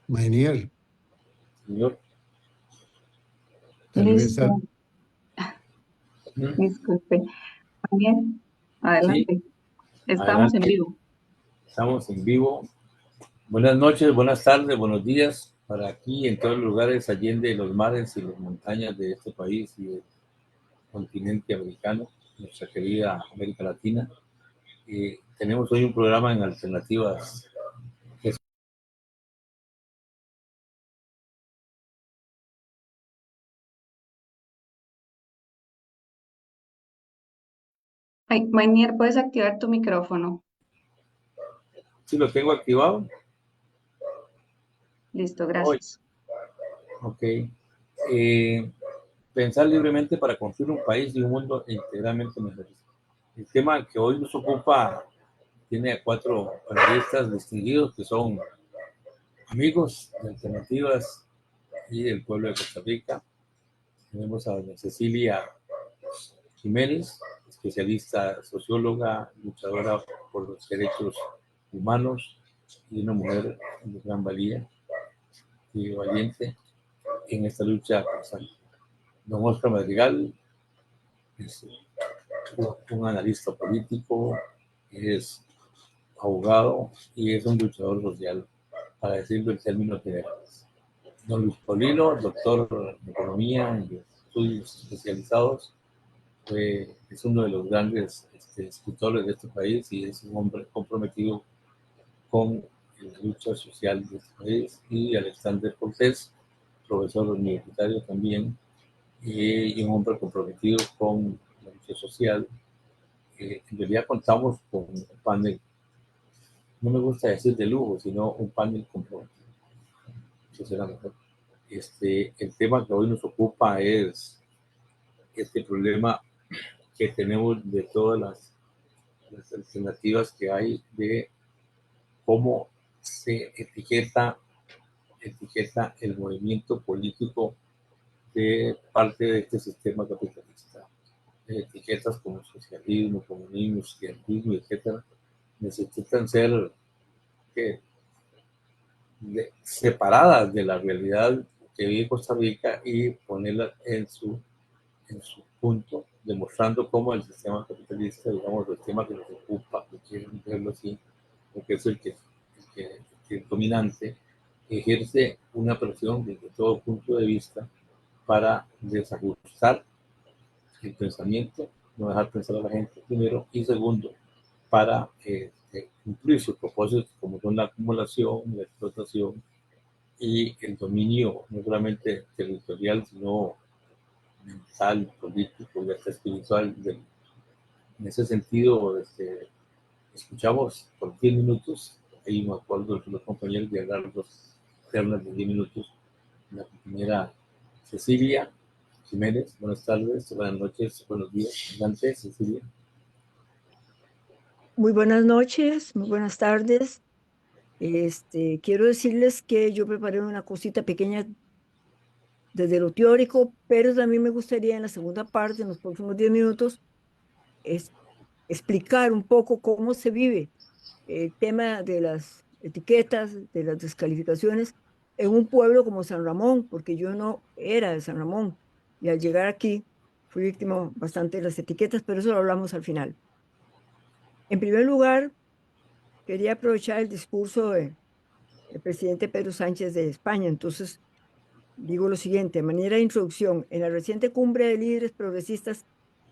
Maenier, Señor. tal vez Listo, disculpe. Bien, Sí, adelante. Estamos en adelante. vivo. Estamos en vivo. Buenas noches, buenas tardes, buenos días para aquí en todos los lugares allende los mares y las montañas de este país y del continente americano, nuestra querida América Latina. Tenemos hoy un programa en alternativas. Ay, Mainier, ¿puedes activar tu micrófono? Sí, lo tengo activado. Listo, Hoy, gracias. ok. Pensar libremente para construir un país y un mundo integralmente mejor. El tema que hoy nos ocupa tiene a 4 panelistas distinguidos que son amigos de Alternativas y del pueblo de Costa Rica. Tenemos a doña Cecilia Jiménez, especialista, socióloga, luchadora por los derechos humanos y una mujer de gran valía y valiente en esta lucha constante. Don Oscar Madrigal es un analista político, es abogado y es un luchador social, para decirlo en términos generales. Don Luis Paulino, doctor en economía y estudios especializados, es uno de los grandes escritores de este país y es un hombre comprometido con la lucha social de este país. Y Alexander Cortés, profesor universitario también, y un hombre comprometido con la lucha social. En realidad contamos con un panel, no me gusta decir de lujo, sino un panel comprometido. Eso será mejor. El tema que hoy nos ocupa es este problema que tenemos de todas las alternativas que hay de cómo se etiqueta el movimiento político de parte de este sistema capitalista. Etiquetas como socialismo, comunismo, izquierdismo, etcétera, necesitan ser ¿qué? Separadas de la realidad que vive Costa Rica y ponerlas en su punto, demostrando cómo el sistema capitalista, digamos, el tema que nos ocupa, que quieren verlo así, porque es que es dominante, ejerce una presión desde todo punto de vista para desajustar el pensamiento, no dejar pensar a la gente primero, y segundo, para cumplir sus propósitos como son la acumulación, la explotación y el dominio no solamente territorial, sino mental, político y hasta espiritual. En ese sentido, escuchamos por 10 minutos, ahí me acuerdo de los compañeros de hablar dos ternas de 10 minutos, la compañera Cecilia Jiménez, buenas tardes, buenas noches, buenos días. Adelante, Cecilia. Muy buenas noches, muy buenas tardes. Quiero decirles que yo preparé una cosita pequeña desde lo teórico, pero también me gustaría en la segunda parte, en los próximos 10 minutos, es explicar un poco cómo se vive el tema de las etiquetas, de las descalificaciones en un pueblo como San Ramón, porque yo no era de San Ramón y al llegar aquí fui víctima bastante de las etiquetas, pero eso lo hablamos al final. En primer lugar, quería aprovechar el discurso del presidente Pedro Sánchez de España. Entonces, digo lo siguiente, de manera de introducción, en la reciente cumbre de líderes progresistas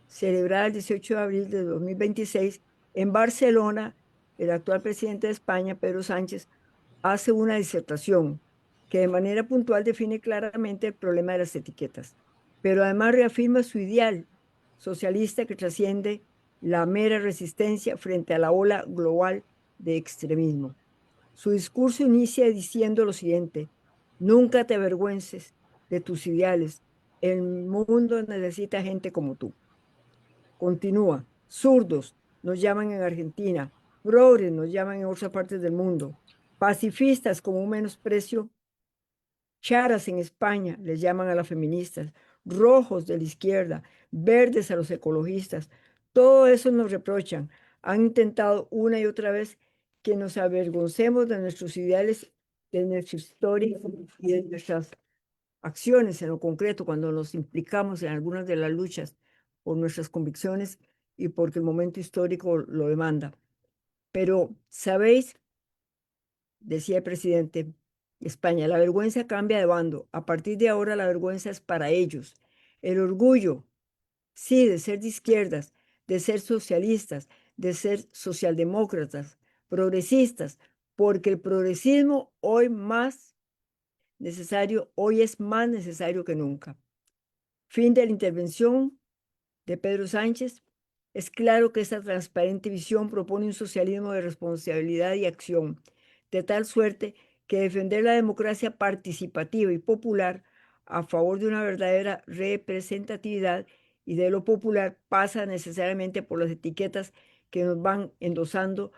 celebrada el 18 de abril de 2026 en Barcelona, el actual presidente de España, Pedro Sánchez, hace una disertación que de manera puntual define claramente el problema de las etiquetas, pero además reafirma su ideal socialista que trasciende la mera resistencia frente a la ola global de extremismo. Su discurso inicia diciendo lo siguiente: nunca te avergüences de tus ideales, el mundo necesita gente como tú. Continúa, zurdos nos llaman en Argentina, progres nos llaman en otras partes del mundo, pacifistas como un menosprecio, charas en España les llaman a las feministas, rojos de la izquierda, verdes a los ecologistas, todo eso nos reprochan. Han intentado una y otra vez que nos avergoncemos de nuestros ideales de nuestra historia y de nuestras acciones en lo concreto cuando nos implicamos en algunas de las luchas por nuestras convicciones y porque el momento histórico lo demanda. Pero, ¿sabéis? Decía el presidente de España, la vergüenza cambia de bando. A partir de ahora la vergüenza es para ellos. El orgullo, sí, de ser de izquierdas, de ser socialistas, de ser socialdemócratas, progresistas, porque el progresismo hoy es más necesario que nunca. Fin de la intervención de Pedro Sánchez. Es claro que esta transparente visión propone un socialismo de responsabilidad y acción, de tal suerte que defender la democracia participativa y popular a favor de una verdadera representatividad y de lo popular pasa necesariamente por las etiquetas que nos van endosando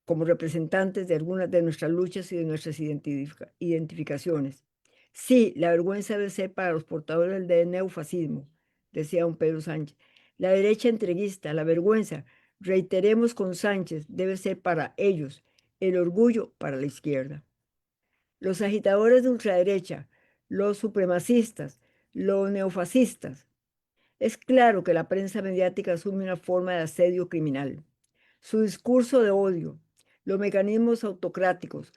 como representantes de algunas de nuestras luchas y de nuestras identificaciones. Sí, la vergüenza debe ser para los portadores del neofascismo, decía don Pedro Sánchez. La derecha entreguista, la vergüenza, reiteremos con Sánchez, debe ser para ellos, el orgullo para la izquierda. Los agitadores de ultraderecha, los supremacistas, los neofascistas. Es claro que la prensa mediática asume una forma de asedio criminal. Su discurso de odio, los mecanismos autocráticos,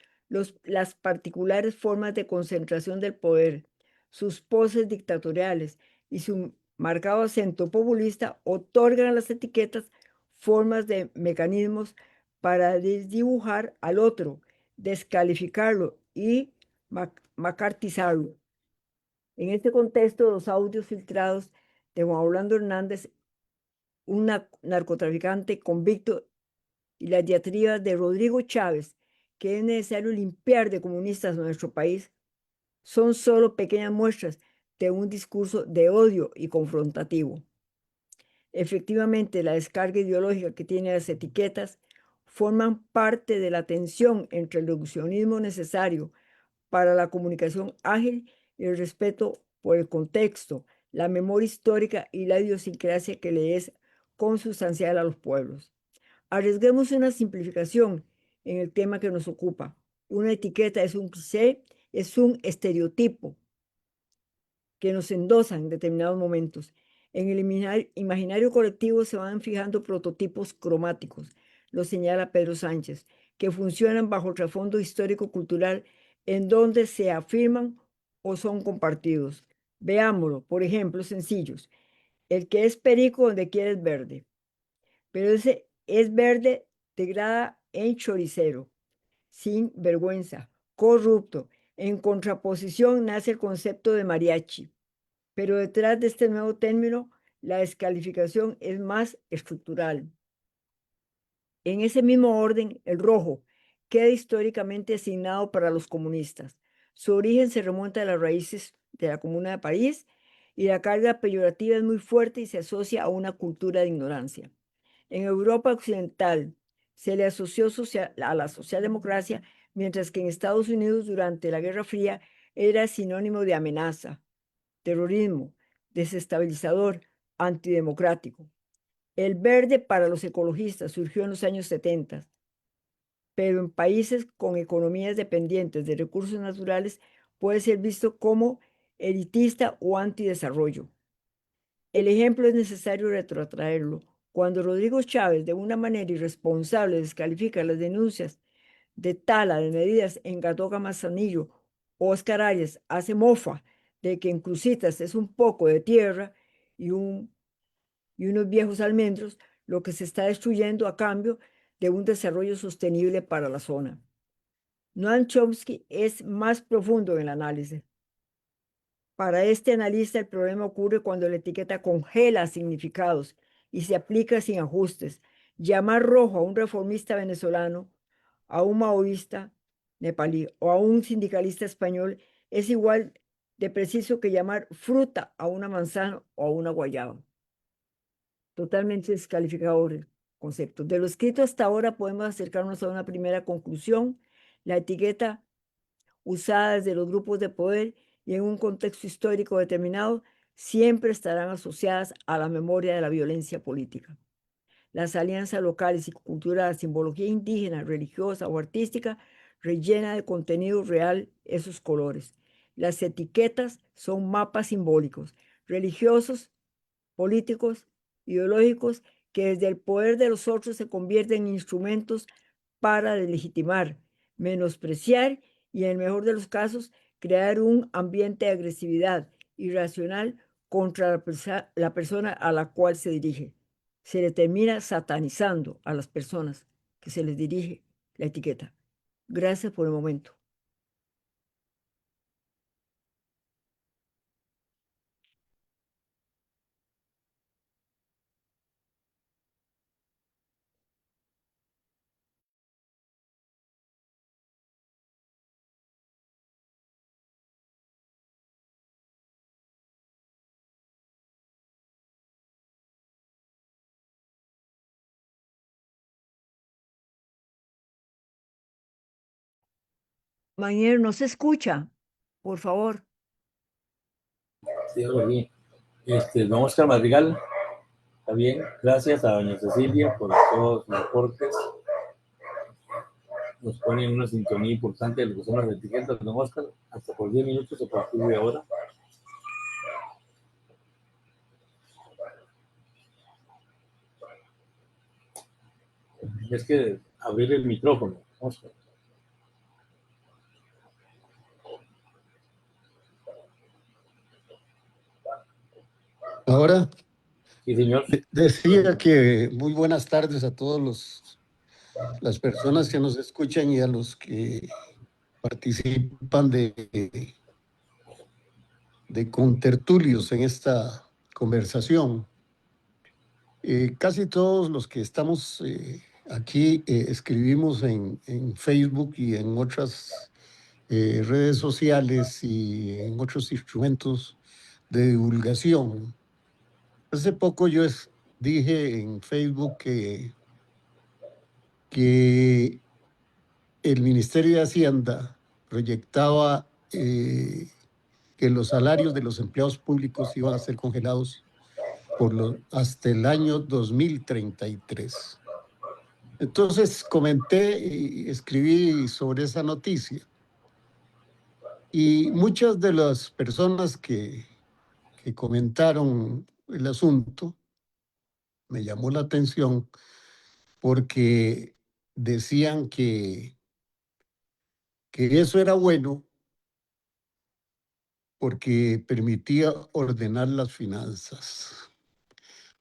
las particulares formas de concentración del poder, sus poses dictatoriales y su marcado acento populista otorgan a las etiquetas formas de mecanismos para desdibujar al otro, descalificarlo y macartizarlo. En este contexto, los audios filtrados de Juan Orlando Hernández, un narcotraficante convicto, y las diatribas de Rodrigo Chávez, que es necesario limpiar de comunistas a nuestro país, son solo pequeñas muestras de un discurso de odio y confrontativo. Efectivamente, la descarga ideológica que tienen las etiquetas forman parte de la tensión entre el reduccionismo necesario para la comunicación ágil y el respeto por el contexto, la memoria histórica y la idiosincrasia que le es consustancial a los pueblos. Arriesguemos una simplificación en el tema que nos ocupa. Una etiqueta es un cliché, es un estereotipo que nos endosan en determinados momentos. En el imaginario colectivo se van fijando prototipos cromáticos, lo señala Pedro Sánchez, que funcionan bajo el trasfondo histórico-cultural en donde se afirman o son compartidos. Veámoslo, por ejemplo, sencillos. El que es perico donde quiere es verde, pero ese es verde degrada en choricero, sin vergüenza, corrupto. En contraposición nace el concepto de mariachi, pero detrás de este nuevo término, la descalificación es más estructural. En ese mismo orden, el rojo queda históricamente asignado para los comunistas. Su origen se remonta a las raíces de la Comuna de París y la carga peyorativa es muy fuerte y se asocia a una cultura de ignorancia. En Europa occidental se le asoció a la socialdemocracia, mientras que en Estados Unidos durante la Guerra Fría era sinónimo de amenaza, terrorismo, desestabilizador, antidemocrático. El verde para los ecologistas surgió en los años 70, pero en países con economías dependientes de recursos naturales puede ser visto como elitista o antidesarrollo. El ejemplo es necesario retrotraerlo. Cuando Rodrigo Chávez, de una manera irresponsable, descalifica las denuncias de tala de medidas en Gatoca Manzanillo, Óscar Arias hace mofa de que en Crucitas es un poco de tierra y, y unos viejos almendros, lo que se está destruyendo a cambio de un desarrollo sostenible para la zona. Noam Chomsky es más profundo en el análisis. Para este analista, el problema ocurre cuando la etiqueta congela significados y se aplica sin ajustes. Llamar rojo a un reformista venezolano, a un maoísta nepalí o a un sindicalista español es igual de preciso que llamar fruta a una manzana o a una guayaba. Totalmente descalificador el concepto. De lo escrito hasta ahora podemos acercarnos a una primera conclusión. La etiqueta usada desde los grupos de poder y en un contexto histórico determinado, siempre estarán asociadas a la memoria de la violencia política. Las alianzas locales y culturales, simbología indígena, religiosa o artística rellena de contenido real esos colores. Las etiquetas son mapas simbólicos, religiosos, políticos, ideológicos, que desde el poder de los otros se convierten en instrumentos para deslegitimar, menospreciar y, en el mejor de los casos, crear un ambiente de agresividad irracional contra la persona a la cual se dirige. Se le termina satanizando a las personas que se les dirige la etiqueta. Gracias por el momento. Mañer, no se escucha, por favor. Sí, algo bien. Don Oscar Madrigal, está bien. Gracias a doña Cecilia por todos los aportes. Nos ponen una sintonía importante de lo que son las etiquetas, don Oscar, hasta por 10 minutos a partir de ahora. Es que abrir el micrófono, Oscar. Ahora, Sí, señor. decía que muy buenas tardes a todos las personas que nos escuchan y a los que participan de contertulios en esta conversación. Casi todos los que estamos aquí escribimos en Facebook y en otras redes sociales y en otros instrumentos de divulgación. Hace poco yo dije en Facebook que el Ministerio de Hacienda proyectaba que los salarios de los empleados públicos iban a ser congelados hasta el año 2033. Entonces comenté y escribí sobre esa noticia. Y muchas de las personas que comentaron el asunto me llamó la atención porque decían que eso era bueno porque permitía ordenar las finanzas,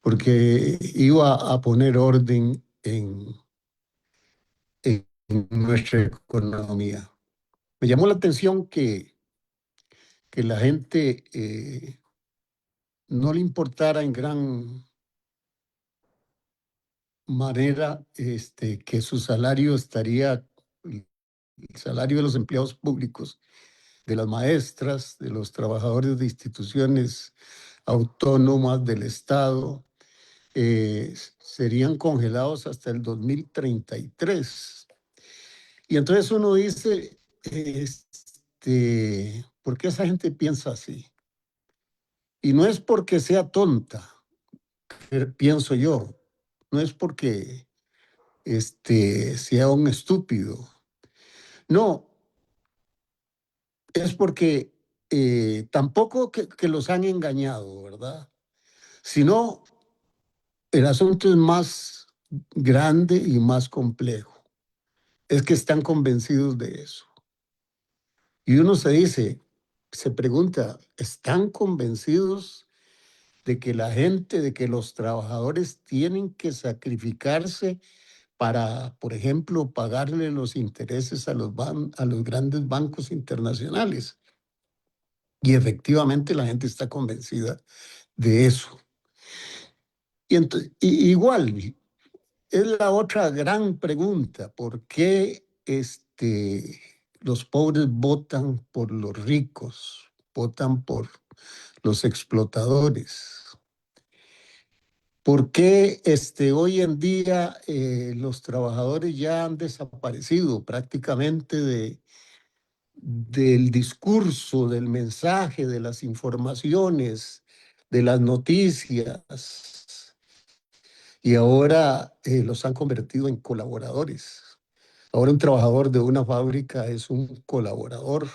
porque iba a poner orden en nuestra economía. Me llamó la atención que la gente no le importara en gran manera que su salario estaría, el salario de los empleados públicos, de las maestras, de los trabajadores de instituciones autónomas del Estado, serían congelados hasta el 2033. Y entonces uno dice, ¿por qué esa gente piensa así? Y no es porque sea tonta, pienso yo, no es porque sea un estúpido, no, es porque tampoco que los han engañado, ¿verdad? Sino el asunto es más grande y más complejo. Es que están convencidos de eso. Y uno se pregunta, ¿están convencidos de que la gente, de que los trabajadores tienen que sacrificarse para, por ejemplo, pagarle los intereses a los grandes bancos internacionales? Y efectivamente la gente está convencida de eso. Igual, es la otra gran pregunta, ¿por qué los pobres votan por los ricos, votan por los explotadores? ¿Por qué hoy en día los trabajadores ya han desaparecido prácticamente del discurso, del mensaje, de las informaciones, de las noticias? Y ahora los han convertido en colaboradores. Ahora un trabajador de una fábrica es un colaborador.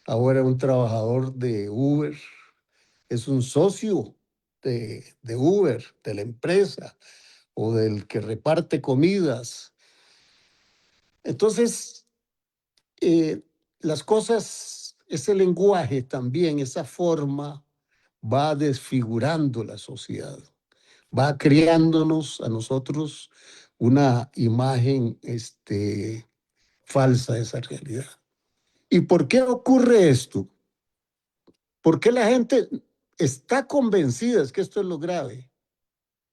Ahora un trabajador de Uber es un socio de Uber, de la empresa o del que reparte comidas. Entonces, eh, las cosas, ese lenguaje también, esa forma, va desfigurando la sociedad, va creándonos a nosotros una imagen falsa de esa realidad. ¿Y por qué ocurre esto? ¿Por qué la gente está convencida? Es que esto es lo grave.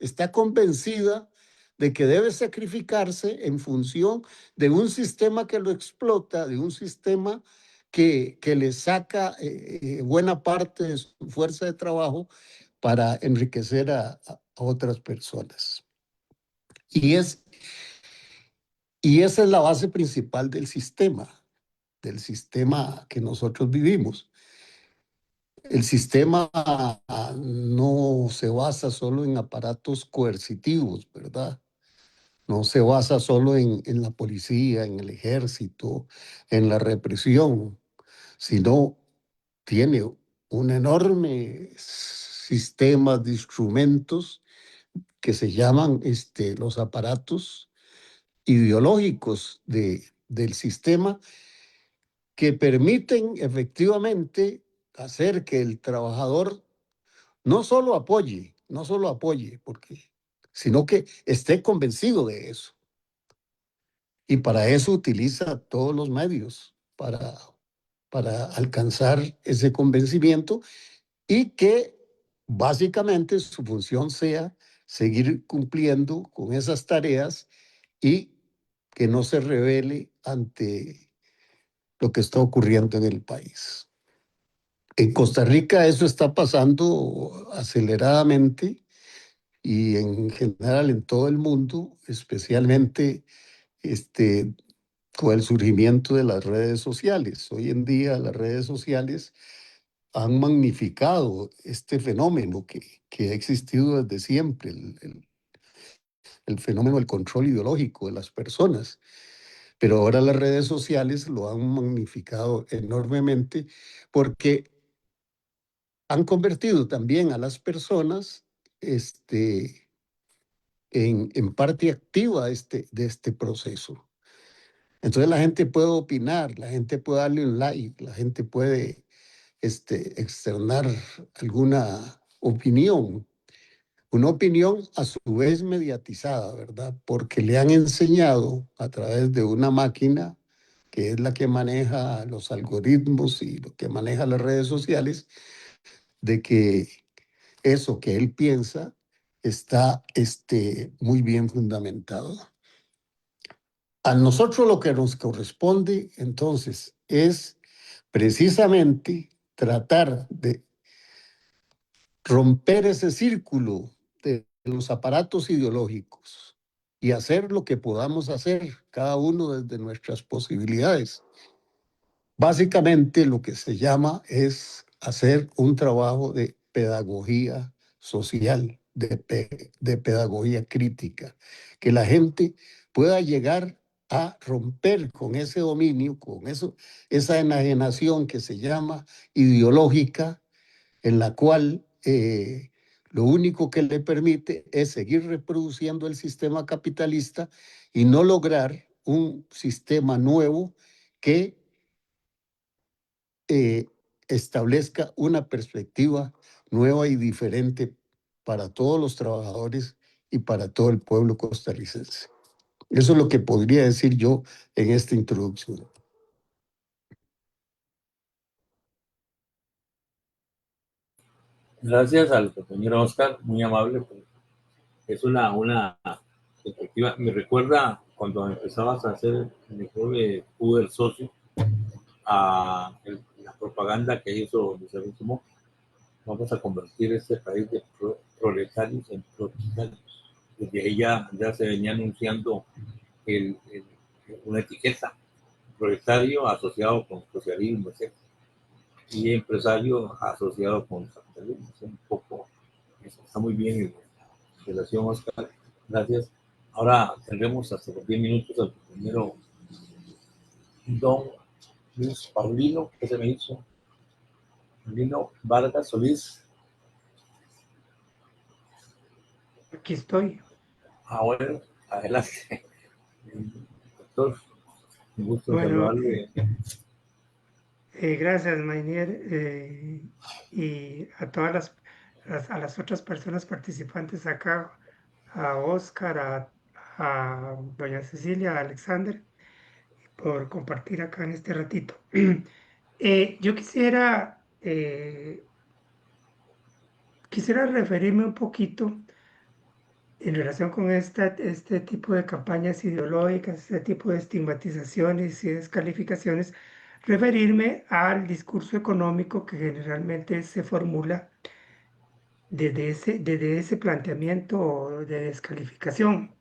Está convencida de que debe sacrificarse en función de un sistema que lo explota, de un sistema que le saca buena parte de su fuerza de trabajo para enriquecer a otras personas. Y, es, y esa es la base principal del sistema que nosotros vivimos. El sistema no se basa solo en aparatos coercitivos, ¿verdad? No se basa solo en la policía, en el ejército, en la represión, sino tiene un enorme sistema de instrumentos que se llaman los aparatos ideológicos del sistema que permiten efectivamente hacer que el trabajador no solo apoye, porque, sino que esté convencido de eso. Y para eso utiliza todos los medios para alcanzar ese convencimiento y que básicamente su función sea seguir cumpliendo con esas tareas y que no se revele ante lo que está ocurriendo en el país. En Costa Rica eso está pasando aceleradamente y en general en todo el mundo, especialmente con el surgimiento de las redes sociales. Hoy en día las redes sociales han magnificado este fenómeno que ha existido desde siempre, el fenómeno del control ideológico de las personas. Pero ahora las redes sociales lo han magnificado enormemente porque han convertido también a las personas en parte activa de este proceso. Entonces la gente puede opinar, la gente puede darle un like, la gente puede externar alguna opinión, una opinión a su vez mediatizada, ¿verdad? Porque le han enseñado a través de una máquina que es la que maneja los algoritmos y lo que maneja las redes sociales, de que eso que él piensa está muy bien fundamentado. A nosotros lo que nos corresponde entonces es precisamente tratar de romper ese círculo de los aparatos ideológicos y hacer lo que podamos hacer, cada uno desde nuestras posibilidades. Básicamente lo que se llama es hacer un trabajo de pedagogía social, de pedagogía crítica, que la gente pueda llegar a romper con ese dominio, con eso, esa enajenación que se llama ideológica, en la cual lo único que le permite es seguir reproduciendo el sistema capitalista y no lograr un sistema nuevo que establezca una perspectiva nueva y diferente para todos los trabajadores y para todo el pueblo costarricense. Eso es lo que podría decir yo en esta introducción. Gracias al compañero Oscar, muy amable. Es una perspectiva. Me recuerda cuando empezabas a hacer el mejor Uber socio, a la propaganda que hizo Luis Alonso Mo. Vamos a convertir este país de proletarios en proletarios. Desde ahí ya se venía anunciando una etiqueta, proletario asociado con socialismo, etc. Y empresario asociado con capitalismo. Es un poco, está muy bien en relación, Oscar. Gracias Ahora tendremos hasta los 10 minutos al primero, don Luis Paulino, ¿qué se me hizo? Paulino Vargas Solís. Aquí estoy. Bueno, adelante. Doctor, un gusto Bueno, saludarle. gracias, Mainier, y a todas a las otras personas participantes acá, a Oscar, a doña Cecilia, a Alexander, por compartir acá en este ratito. Yo quisiera referirme un poquito en relación con este tipo de campañas ideológicas, este tipo de estigmatizaciones y descalificaciones, referirme al discurso económico que generalmente se formula desde ese planteamiento de descalificación.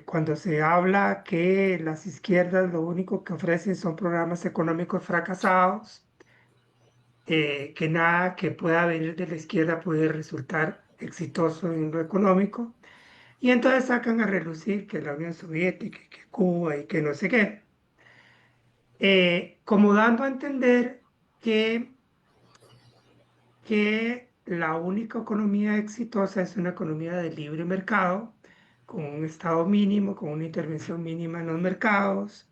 Cuando se habla que las izquierdas lo único que ofrecen son programas económicos fracasados, que nada que pueda venir de la izquierda puede resultar exitoso en lo económico. Y entonces sacan a relucir que la Unión Soviética, y que Cuba y que no sé qué, como dando a entender que, que la única economía exitosa es una economía de libre mercado, con un Estado mínimo, con una intervención mínima en los mercados,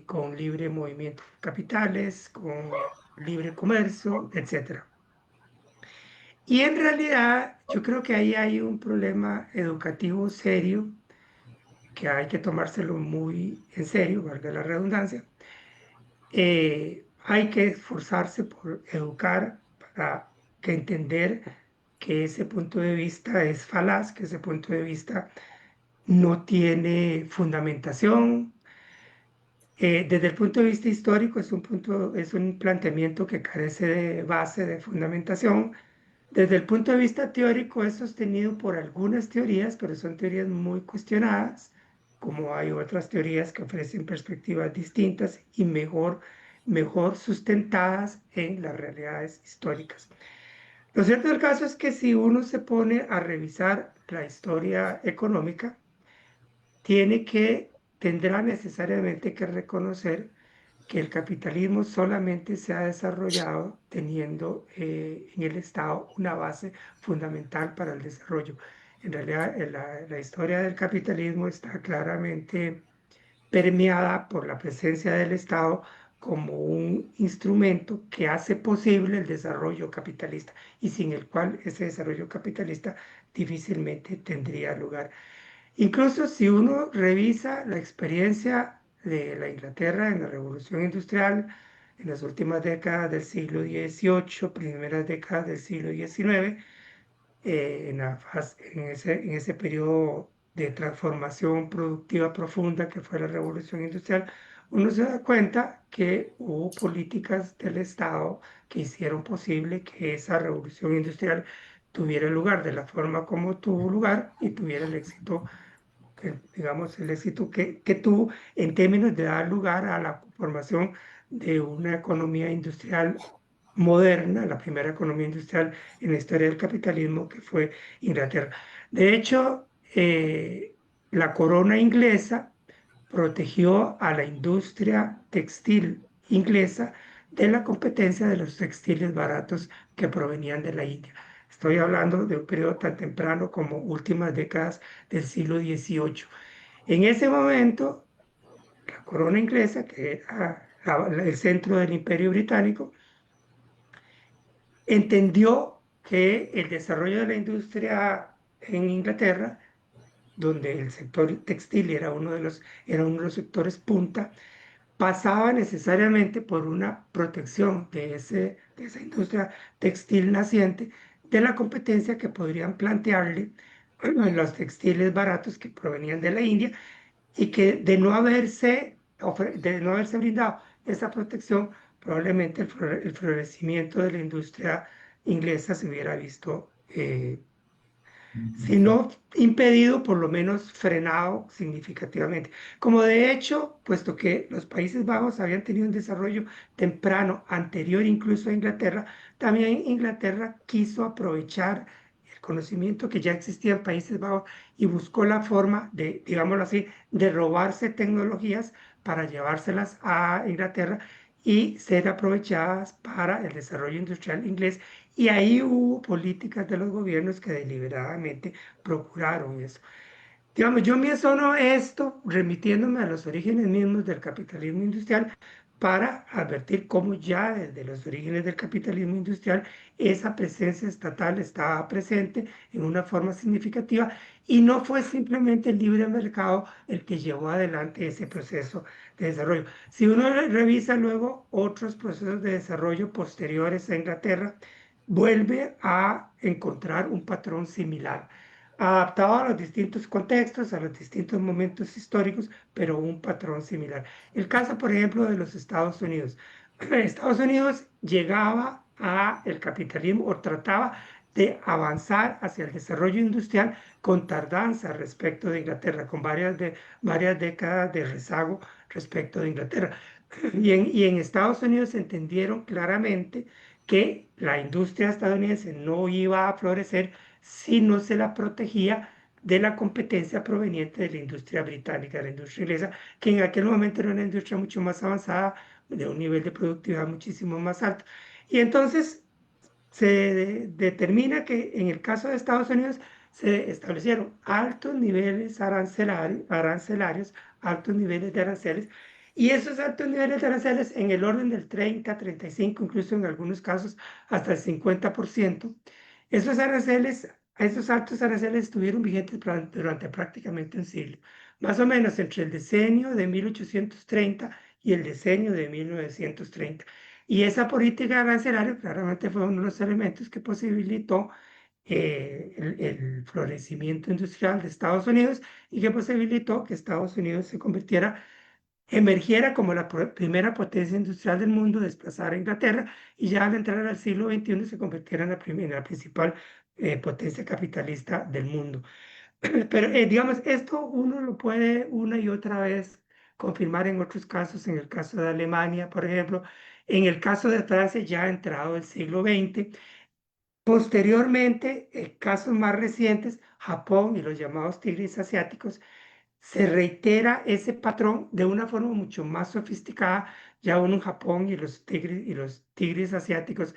con libre movimiento de capitales, con libre comercio, etcétera. Y en realidad yo creo que ahí hay un problema educativo serio que hay que tomárselo muy en serio, valga la redundancia. Hay que esforzarse por educar para que entender que ese punto de vista es falaz, que ese punto de vista no tiene fundamentación. Desde el punto de vista histórico es un planteamiento que carece de base, de fundamentación. Desde el punto de vista teórico es sostenido por algunas teorías, pero son teorías muy cuestionadas, como hay otras teorías que ofrecen perspectivas distintas y mejor sustentadas en las realidades históricas. Lo cierto del caso es que si uno se pone a revisar la historia económica, tendrá necesariamente que reconocer que el capitalismo solamente se ha desarrollado teniendo en el Estado una base fundamental para el desarrollo. En realidad, la historia del capitalismo está claramente permeada por la presencia del Estado como un instrumento que hace posible el desarrollo capitalista y sin el cual ese desarrollo capitalista difícilmente tendría lugar. Incluso si uno revisa la experiencia de la Inglaterra en la Revolución Industrial, en las últimas décadas del siglo XVIII, primeras décadas del siglo XIX, en ese periodo de transformación productiva profunda que fue la Revolución Industrial, uno se da cuenta que hubo políticas del Estado que hicieron posible que esa revolución industrial tuviera lugar de la forma como tuvo lugar y tuviera el éxito digamos, el éxito que tuvo en términos de dar lugar a la formación de una economía industrial moderna, la primera economía industrial en la historia del capitalismo, que fue Inglaterra. De hecho, la corona inglesa protegió a la industria textil inglesa de la competencia de los textiles baratos que provenían de la India. Estoy hablando de un periodo tan temprano como últimas décadas del siglo XVIII. En ese momento, la corona inglesa, que era el centro del imperio británico, entendió que el desarrollo de la industria en Inglaterra, donde el sector textil era uno de los sectores punta, pasaba necesariamente por una protección de esa industria textil naciente de la competencia que podrían plantearle los textiles baratos que provenían de la India y que de no haberse brindado esa protección, probablemente el florecimiento de la industria inglesa se hubiera visto si no impedido, por lo menos frenado significativamente. Como de hecho, puesto que los Países Bajos habían tenido un desarrollo temprano, anterior incluso a Inglaterra, también Inglaterra quiso aprovechar conocimiento que ya existía en Países Bajos y buscó la forma de, digámoslo así, de robarse tecnologías para llevárselas a Inglaterra y ser aprovechadas para el desarrollo industrial inglés. Y ahí hubo políticas de los gobiernos que deliberadamente procuraron eso. Digamos, yo menciono esto remitiéndome a los orígenes mismos del capitalismo industrial para advertir cómo ya desde los orígenes del capitalismo industrial esa presencia estatal estaba presente en una forma significativa y no fue simplemente el libre mercado el que llevó adelante ese proceso de desarrollo. Si uno revisa luego otros procesos de desarrollo posteriores a Inglaterra, vuelve a encontrar un patrón similar adaptado a los distintos contextos, a los distintos momentos históricos, pero un patrón similar. El caso, por ejemplo, de los Estados Unidos. Estados Unidos llegaba a el capitalismo o trataba de avanzar hacia el desarrollo industrial con tardanza respecto de Inglaterra, con varias décadas de rezago respecto de Inglaterra. Y en Estados Unidos entendieron claramente que la industria estadounidense no iba a florecer si no se la protegía de la competencia proveniente de la industria británica, de la industria inglesa, que en aquel momento era una industria mucho más avanzada, de un nivel de productividad muchísimo más alto. Y entonces se determina que en el caso de Estados Unidos se establecieron altos niveles arancelarios, altos niveles de aranceles, y esos altos niveles de aranceles en el orden del 30, 35, incluso en algunos casos hasta el 50%. Esos aranceles, esos altos aranceles estuvieron vigentes durante prácticamente un siglo, más o menos entre el decenio de 1830 y el decenio de 1930. Y esa política arancelaria claramente fue uno de los elementos que posibilitó el florecimiento industrial de Estados Unidos y que posibilitó que Estados Unidos emergiera como la primera potencia industrial del mundo, desplazara a Inglaterra y ya al entrar al siglo XXI se convirtiera en la principal potencia capitalista del mundo. Pero digamos, esto uno lo puede una y otra vez confirmar en otros casos, en el caso de Alemania, por ejemplo, en el caso de Francia ya entrado el siglo XX. Posteriormente, en casos más recientes, Japón y los llamados tigres asiáticos, se reitera ese patrón de una forma mucho más sofisticada. Ya uno en Japón y los tigres asiáticos,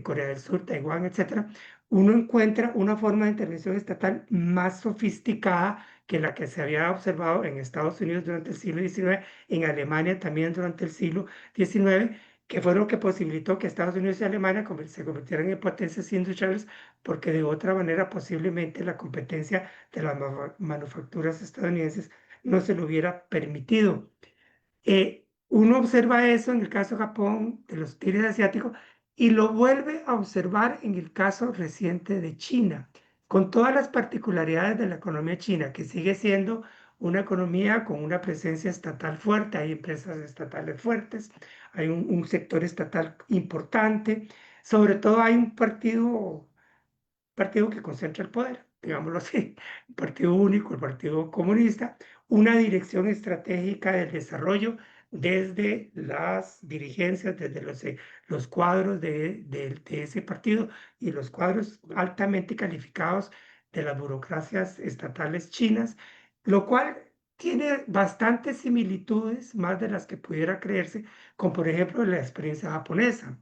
Corea del Sur, Taiwán, etcétera, uno encuentra una forma de intervención estatal más sofisticada que la que se había observado en Estados Unidos durante el siglo XIX, en Alemania también durante el siglo XIX, que fue lo que posibilitó que Estados Unidos y Alemania se convirtieran en potencias industriales, porque de otra manera posiblemente la competencia de las manufacturas estadounidenses no se lo hubiera permitido. Uno observa eso en el caso de Japón, de los tigres asiáticos, y lo vuelve a observar en el caso reciente de China, con todas las particularidades de la economía china, que sigue siendo una economía con una presencia estatal fuerte, hay empresas estatales fuertes, hay un sector estatal importante, sobre todo hay un partido que concentra el poder, digámoslo así, el partido único, el Partido Comunista, una dirección estratégica del desarrollo desde las dirigencias, desde los cuadros de ese partido y los cuadros altamente calificados de las burocracias estatales chinas, lo cual tiene bastantes similitudes, más de las que pudiera creerse, con por ejemplo la experiencia japonesa.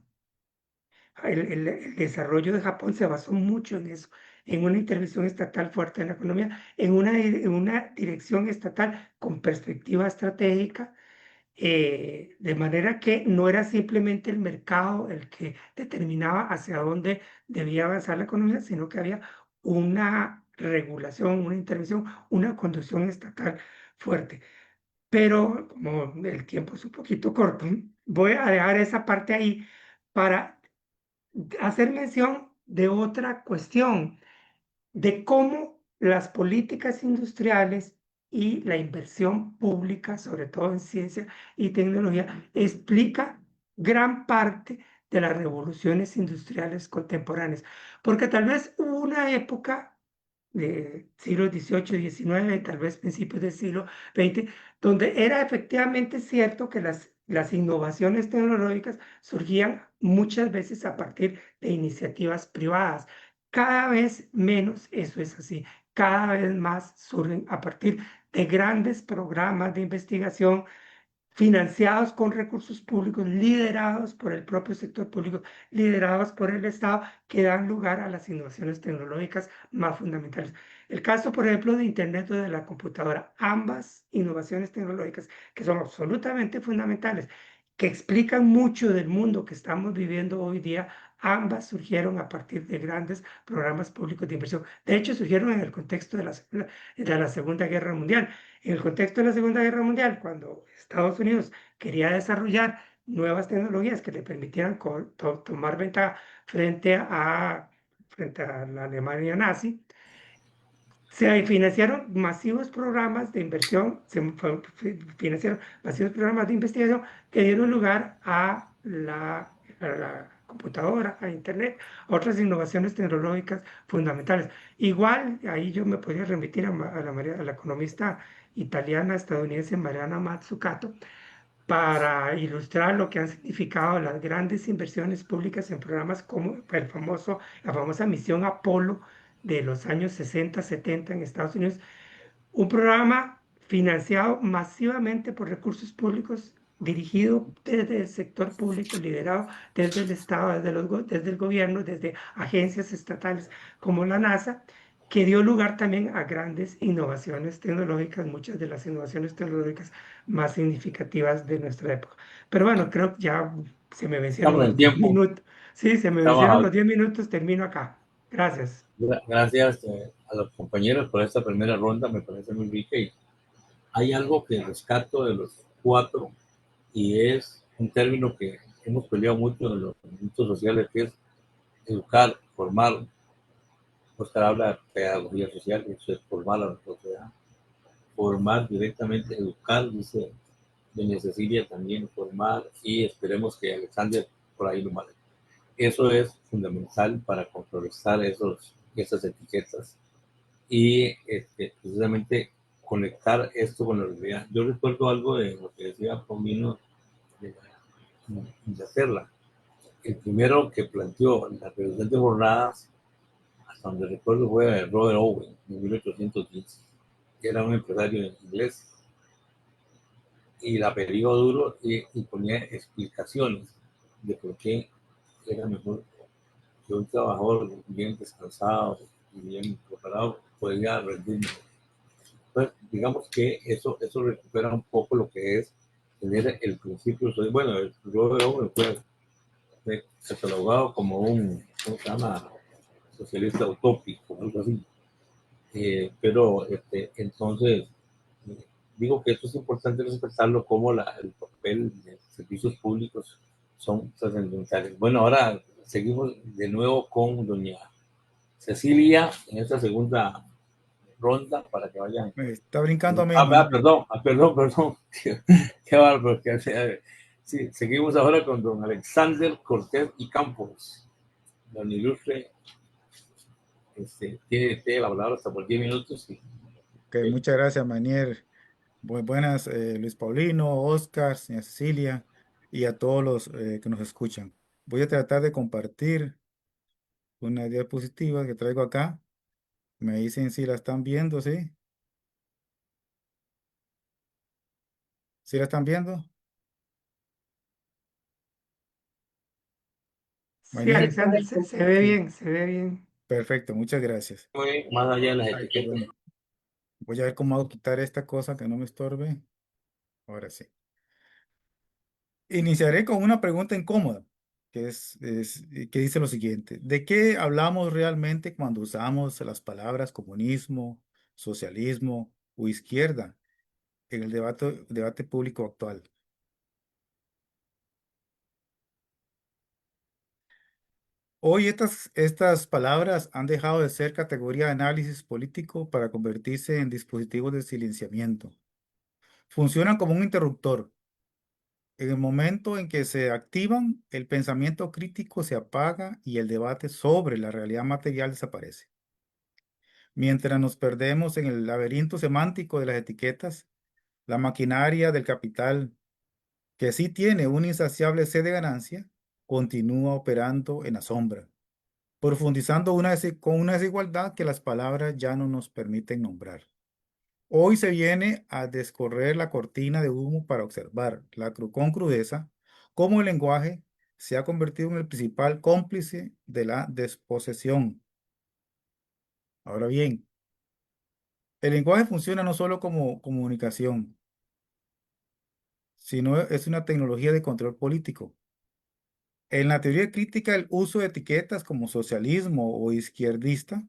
El desarrollo de Japón se basó mucho en eso, en una intervención estatal fuerte en la economía, en una dirección estatal con perspectiva estratégica, de manera que no era simplemente el mercado el que determinaba hacia dónde debía avanzar la economía, sino que había una regulación, una intervención, una conducción estatal fuerte. Pero como el tiempo es un poquito corto, voy a dejar esa parte ahí para hacer mención de otra cuestión, de cómo las políticas industriales y la inversión pública, sobre todo en ciencia y tecnología, explica gran parte de las revoluciones industriales contemporáneas. Porque tal vez hubo una época de siglos XVIII, XIX, tal vez principios del siglo XX, donde era efectivamente cierto que las innovaciones tecnológicas surgían muchas veces a partir de iniciativas privadas, Cada vez menos eso es así. Cada vez más surgen a partir de grandes programas de investigación financiados con recursos públicos, liderados por el propio sector público, liderados por el Estado, que dan lugar a las innovaciones tecnológicas más fundamentales. El caso, por ejemplo, de Internet o de la computadora, ambas innovaciones tecnológicas que son absolutamente fundamentales, que explican mucho del mundo que estamos viviendo hoy día, ambas surgieron a partir de grandes programas públicos de inversión. De hecho, surgieron en el contexto de la Segunda Guerra Mundial. En el contexto de la Segunda Guerra Mundial, cuando Estados Unidos quería desarrollar nuevas tecnologías que le permitieran tomar ventaja frente a la Alemania nazi, se financiaron masivos programas de inversión, financiaron masivos programas de investigación que dieron lugar a la computadora, a Internet, a otras innovaciones tecnológicas fundamentales. Igual, ahí yo me podría remitir a la economista italiana, estadounidense Mariana Mazzucato, para ilustrar lo que han significado las grandes inversiones públicas en programas como la famosa misión Apolo de los años 60, 70 en Estados Unidos, un programa financiado masivamente por recursos públicos, dirigido desde el sector público, liderado desde el Estado, desde el gobierno, desde agencias estatales como la NASA, que dio lugar también a grandes innovaciones tecnológicas, muchas de las innovaciones tecnológicas más significativas de nuestra época. Pero bueno, creo que ya se me vencieron Estamos en los 10 tiempo. minutos. Sí, se me vencieron Estamos los 10 minutos, termino acá. Gracias. Gracias a los compañeros por esta primera ronda, me parece muy rica y hay algo que rescato de los cuatro y es un término que hemos peleado mucho en los movimientos sociales, que es educar, formar. Oscar habla de pedagogía social, eso es formar a la sociedad, formar directamente, educar, dice doña Cecilia también, formar y esperemos que Alexander por ahí lo mande. Eso es fundamental para contrarrestar esas etiquetas y precisamente conectar esto con la realidad. Yo recuerdo algo de lo que decía Paulino de Inglaterra. El primero que planteó la reducción de jornadas, hasta donde recuerdo, fue Robert Owen en 1810, que era un empresario inglés y la peleó duro y ponía explicaciones de por qué era mejor que un trabajador bien descansado y bien preparado podría rendir mejor. Pues digamos que eso recupera un poco lo que es tener el principio. Bueno, yo veo fue catalogado como un, ¿cómo se llama? Socialista utópico, algo así. Pero entonces, eh, digo que esto es importante respetarlo como el papel de servicios públicos son trascendentales. Bueno, ahora seguimos de nuevo con doña Cecilia en esta segunda ronda para que vayan. Me está brincando a mí, Manuel. Perdón. Qué bárbaro. Sí, seguimos ahora con don Alexander Cortés y Campos. Don Ilustre, tiene la palabra hasta por 10 minutos. Ok, muchas gracias, Manier. Buenas, Luis Paulino, Oscar, señora Cecilia y a todos los que nos escuchan. Voy a tratar de compartir una diapositiva que traigo acá. Me dicen si la están viendo, ¿sí? ¿Sí la están viendo? Sí, Manier, Alexander, se ve sí, bien, se ve bien. perfecto, muchas gracias. Más allá de las Ay, etiquetas. perdón. Voy a ver cómo hago quitar esta cosa que no me estorbe. Ahora sí. Iniciaré con una pregunta incómoda, que dice lo siguiente: ¿de qué hablamos realmente cuando usamos las palabras comunismo, socialismo o izquierda en el debate público actual? Hoy estas palabras han dejado de ser categoría de análisis político para convertirse en dispositivos de silenciamiento. Funcionan como un interruptor. En el momento en que se activan, el pensamiento crítico se apaga y el debate sobre la realidad material desaparece. Mientras nos perdemos en el laberinto semántico de las etiquetas, la maquinaria del capital, que sí tiene una insaciable sed de ganancia, continúa operando en la sombra. profundizando con una desigualdad que las palabras ya no nos permiten nombrar. Hoy se viene a descorrer la cortina de humo para observar con crudeza cómo el lenguaje se ha convertido en el principal cómplice de la desposesión. Ahora bien, el lenguaje funciona no solo como comunicación, sino es una tecnología de control político. En la teoría crítica, el uso de etiquetas como socialismo o izquierdista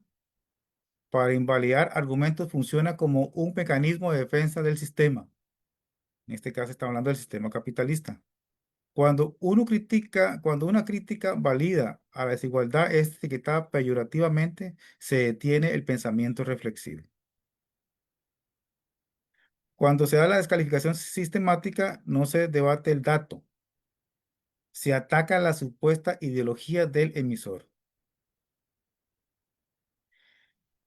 para invalidar argumentos funciona como un mecanismo de defensa del sistema. En este caso estamos hablando del sistema capitalista. Cuando una crítica valida a la desigualdad es etiquetada peyorativamente, se detiene el pensamiento reflexivo. Cuando se da la descalificación sistemática, no se debate el dato, se ataca la supuesta ideología del emisor.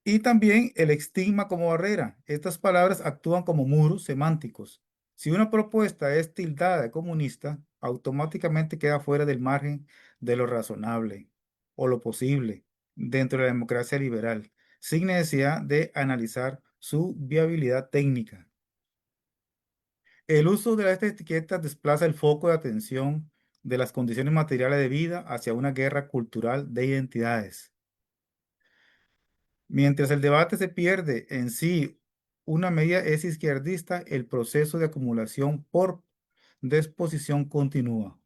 Y también el estigma como barrera. Estas palabras actúan como muros semánticos. Si una propuesta es tildada de comunista, automáticamente queda fuera del margen de lo razonable o lo posible dentro de la democracia liberal, sin necesidad de analizar su viabilidad técnica. El uso de estas etiquetas desplaza el foco de atención de las condiciones materiales de vida hacia una guerra cultural de identidades. Mientras el debate se pierde en sí una medida es izquierdista, el proceso de acumulación por disposición continúa.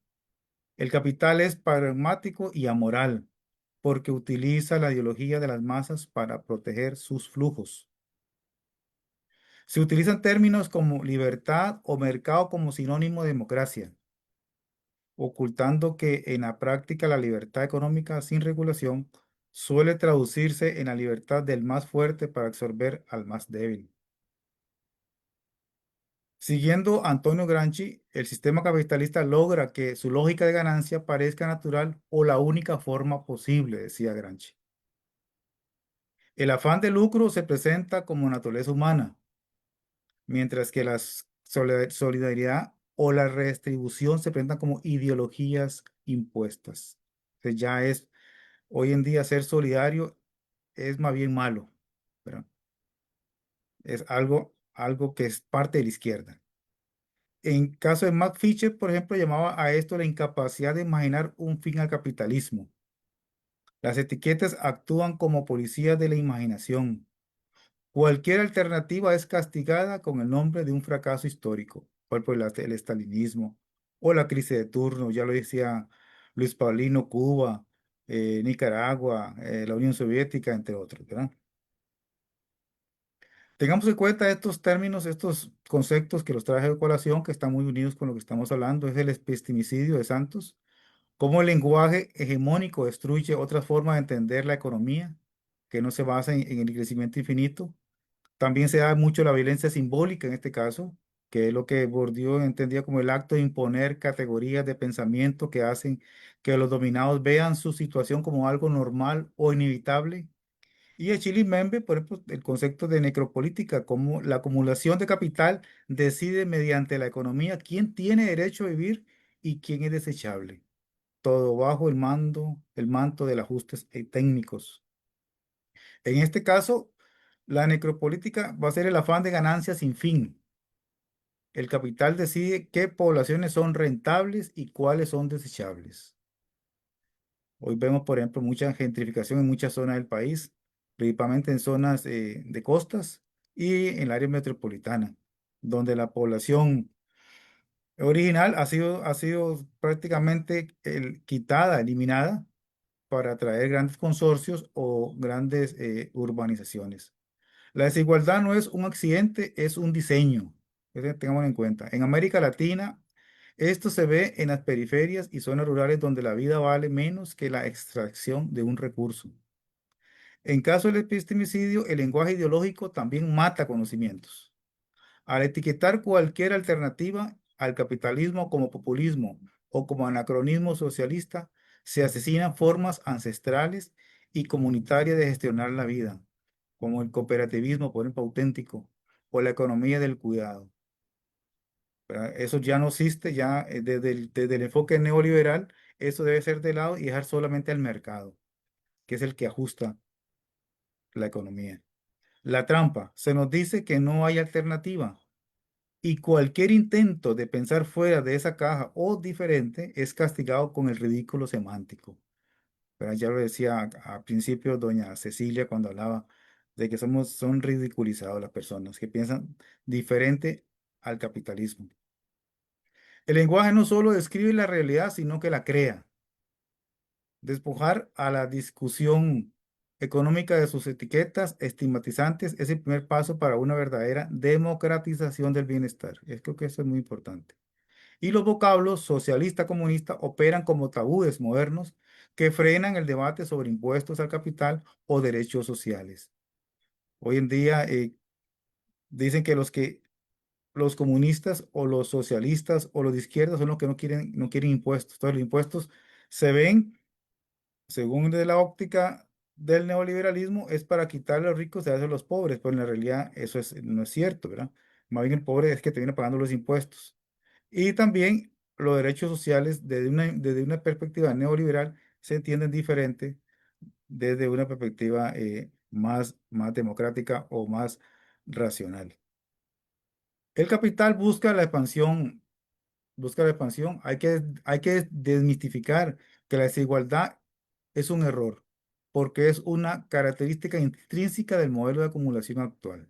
El capital es pragmático y amoral porque utiliza la ideología de las masas para proteger sus flujos. Se utilizan términos como libertad o mercado como sinónimo de democracia, ocultando que en la práctica la libertad económica sin regulación suele traducirse en la libertad del más fuerte para absorber al más débil. Siguiendo a Antonio Gramsci, el sistema capitalista logra que su lógica de ganancia parezca natural o la única forma posible, decía Gramsci. El afán de lucro se presenta como naturaleza humana, mientras que la solidaridad o la redistribución se presentan como ideologías impuestas. Entonces hoy en día ser solidario es más bien malo, ¿verdad? Es algo que es parte de la izquierda. En caso de Max Fisher, por ejemplo, llamaba a esto la incapacidad de imaginar un fin al capitalismo. Las etiquetas actúan como policías de la imaginación. Cualquier alternativa es castigada con el nombre de un fracaso histórico, por ejemplo, el estalinismo o la crisis de turno, ya lo decía Luis Paulino, Cuba, Nicaragua, la Unión Soviética, entre otros, ¿verdad? Tengamos en cuenta estos términos, estos conceptos que los traje de colación, que están muy unidos con lo que estamos hablando, es el epistemicidio de Santos, cómo el lenguaje hegemónico destruye otras formas de entender la economía, que no se basa en el crecimiento infinito. También se da mucho la violencia simbólica en este caso, que es lo que Bourdieu entendía como el acto de imponer categorías de pensamiento que hacen que los dominados vean su situación como algo normal o inevitable. Y el Chile Membe, por ejemplo, el concepto de necropolítica, como la acumulación de capital decide mediante la economía quién tiene derecho a vivir y quién es desechable. Todo bajo el manto de los ajustes técnicos. En este caso, la necropolítica va a ser el afán de ganancia sin fin. El capital decide qué poblaciones son rentables y cuáles son desechables. Hoy vemos, por ejemplo, mucha gentrificación en muchas zonas del país, principalmente en zonas de costas y en el área metropolitana, donde la población original ha sido prácticamente quitada, eliminada, para atraer grandes consorcios o grandes urbanizaciones. La desigualdad no es un accidente, es un diseño. Eso tengámoslo en cuenta. En América Latina, esto se ve en las periferias y zonas rurales donde la vida vale menos que la extracción de un recurso. En caso del epistemicidio, el lenguaje ideológico también mata conocimientos. Al etiquetar cualquier alternativa al capitalismo como populismo o como anacronismo socialista, se asesinan formas ancestrales y comunitarias de gestionar la vida, como el cooperativismo, por ejemplo, auténtico, o la economía del cuidado. ¿Verdad? Eso ya no existe, ya desde el enfoque neoliberal, eso debe ser de lado y dejar solamente al mercado. que es el que ajusta la economía. La trampa, se nos dice que no hay alternativa y cualquier intento de pensar fuera de esa caja o diferente es castigado con el ridículo semántico. Pero ya lo decía al principio doña Cecilia cuando hablaba de que son ridiculizados las personas que piensan diferente al capitalismo. El lenguaje no solo describe la realidad, sino que la crea. Despojar a la discusión económica de sus etiquetas estigmatizantes es el primer paso para una verdadera democratización del bienestar. Creo que eso es muy importante. Y los vocablos socialista, comunista operan como tabúes modernos que frenan el debate sobre impuestos al capital o derechos sociales. Hoy en día dicen que los comunistas o los socialistas o los de izquierda son los que no quieren impuestos. Entonces los impuestos se ven, según de la óptica del neoliberalismo, es para quitarle a los ricos y darse a los pobres, pero en la realidad eso no es cierto, ¿verdad? Más bien el pobre es que te viene pagando los impuestos. Y también los derechos sociales desde una perspectiva neoliberal se entienden diferente desde una perspectiva más democrática o más racional. El capital busca la expansión. Hay que desmistificar que la desigualdad es un error, porque es una característica intrínseca del modelo de acumulación actual.